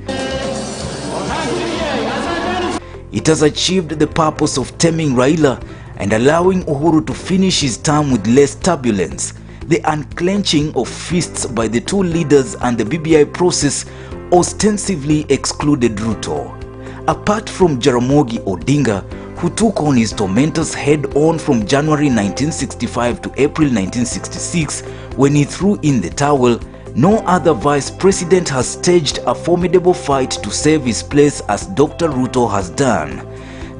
It has achieved the purpose of taming Raila and allowing Uhuru to finish his term with less turbulence. The unclenching of fists by the two leaders and the BBI process ostensibly excluded Ruto. Apart from Jaramogi Odinga, who took on his tormentors head-on from January 1965 to April 1966 when he threw in the towel, no other vice president has staged a formidable fight to save his place as Dr. Ruto has done.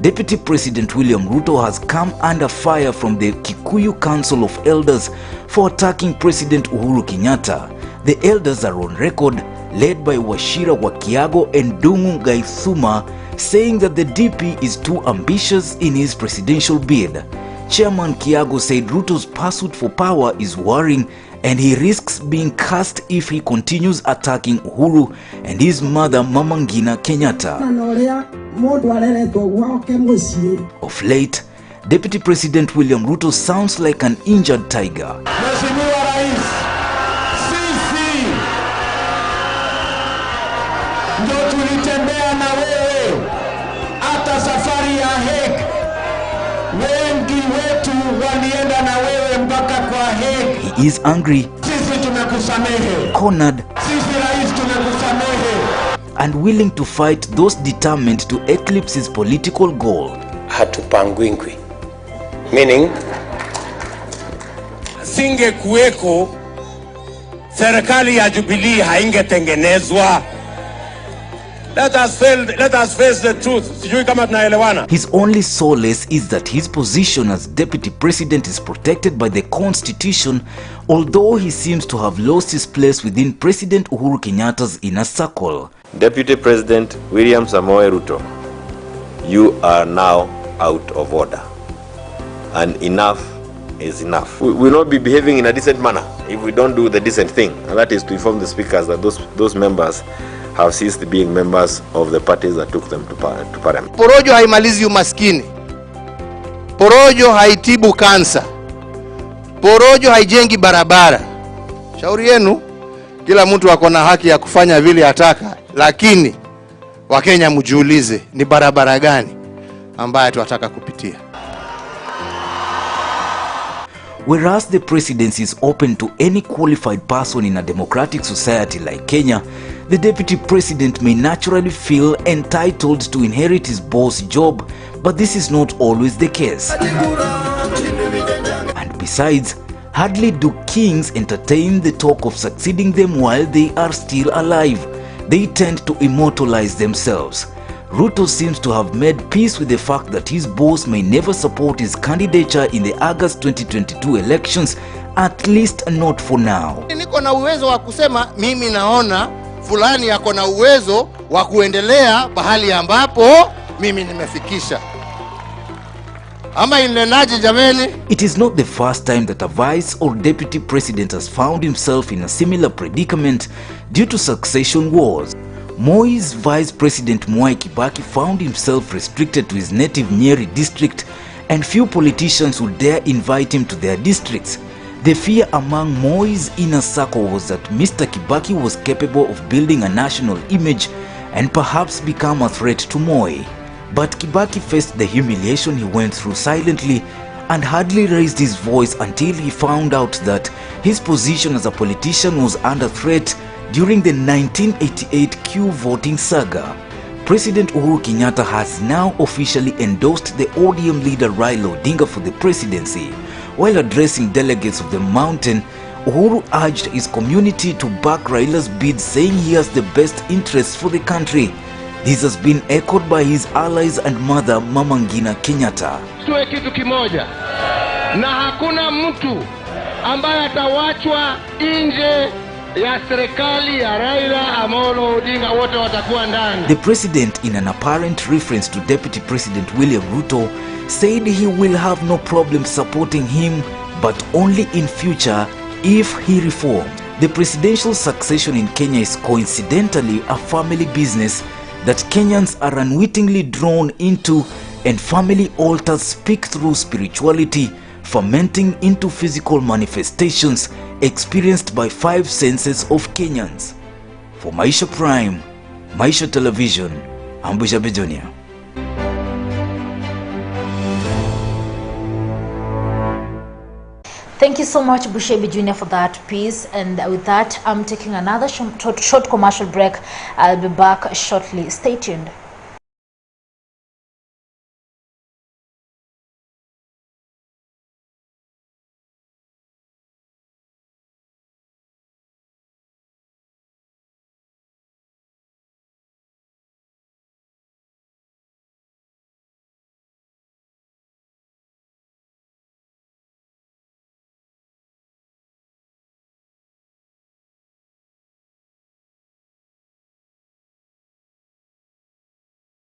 Deputy President William Ruto has come under fire from the Kikuyu Council of Elders for attacking President Uhuru Kenyatta. The elders are on record, led by Wachira Wakiago and Dungu Gaithuma, saying that the DP is too ambitious in his presidential bid. Chairman Kiago said Ruto's pursuit for power is worrying and he risks being cast if he continues attacking Uhuru and his mother Mama Ngina Kenyatta. Of late, Deputy President William Ruto sounds like an injured tiger. He is angry, cornered, and willing to fight those determined to eclipse his political goal. Hatupangwingwi, meaning singe kuweko serikali ya Jubilee haingetengenezwa. Let us face the truth. Sijui kama tunaelewana. His only solace is that his position as deputy president is protected by the constitution, although he seems to have lost his place within President Uhuru Kenyatta's inner circle. Deputy President William Samoei Ruto, you are now out of order, and enough is enough. We will not be behaving in a decent manner if we don't do the decent thing, and that is to inform the speakers that those members have ceased being members of the parties that took them to parliament. Porojo haimalizi umaskini. Porojo haitibu kansa. Porojo haijengi barabara. Shauri yenu, kila mtu ako na haki ya kufanya vile ataka, lakini Wakenya mjiulize ni barabara gani ambayo tunataka kupitia. Whereas the presidency is open to any qualified person in a democratic society like Kenya, the deputy president may naturally feel entitled to inherit his boss' job, but this is not always the case. And besides, hardly do kings entertain the talk of succeeding them while they are still alive. They tend to immortalize themselves. Ruto seems to have made peace with the fact that his boss may never support his candidature in the August 2022 elections, at least not for now. Niko na uwezo wa kusema mimi naona fulani yako na uwezo wa kuendelea bahali ambapo mimi nimefikisha. Ama inlenaje jameni? It is not the first time that a vice or deputy president has found himself in a similar predicament due to succession wars. Moi's Vice President Mwai Kibaki found himself restricted to his native Nyeri district, and few politicians would dare invite him to their districts. The fear among Moi's inner circle was that Mr. Kibaki was capable of building a national image and perhaps become a threat to Moi. But Kibaki faced the humiliation he went through silently and hardly raised his voice until he found out that his position as a politician was under threat during the 1988 Q voting saga. President Uhuru Kenyatta has now officially endorsed the ODM leader Raila Odinga for the presidency. While addressing delegates of the mountain, Uhuru urged his community to back Raila's bid, saying he has the best interests for the country. This has been echoed by his allies and mother Mama Ngina Kenyatta. Tuwe kitu kimoja na hakuna mtu ambaye atawachwa nje ya serikali ya Raila Amolo Odinga, wote watakuwa ndani. The president, in an apparent reference to Deputy President William Ruto, said he will have no problem supporting him, but only in future if he reformed. The presidential succession in Kenya is coincidentally a family business that Kenyans are unwittingly drawn into, and family altars speak through spirituality, fermenting into physical manifestations experienced by 5 senses of Kenyans. For Maisha Prime, Maisha Television, I'm Bushabe Jr. Thank you so much, Bushabe Jr. for that piece. And with that, I'm taking another short commercial break. I'll be back shortly. Stay tuned.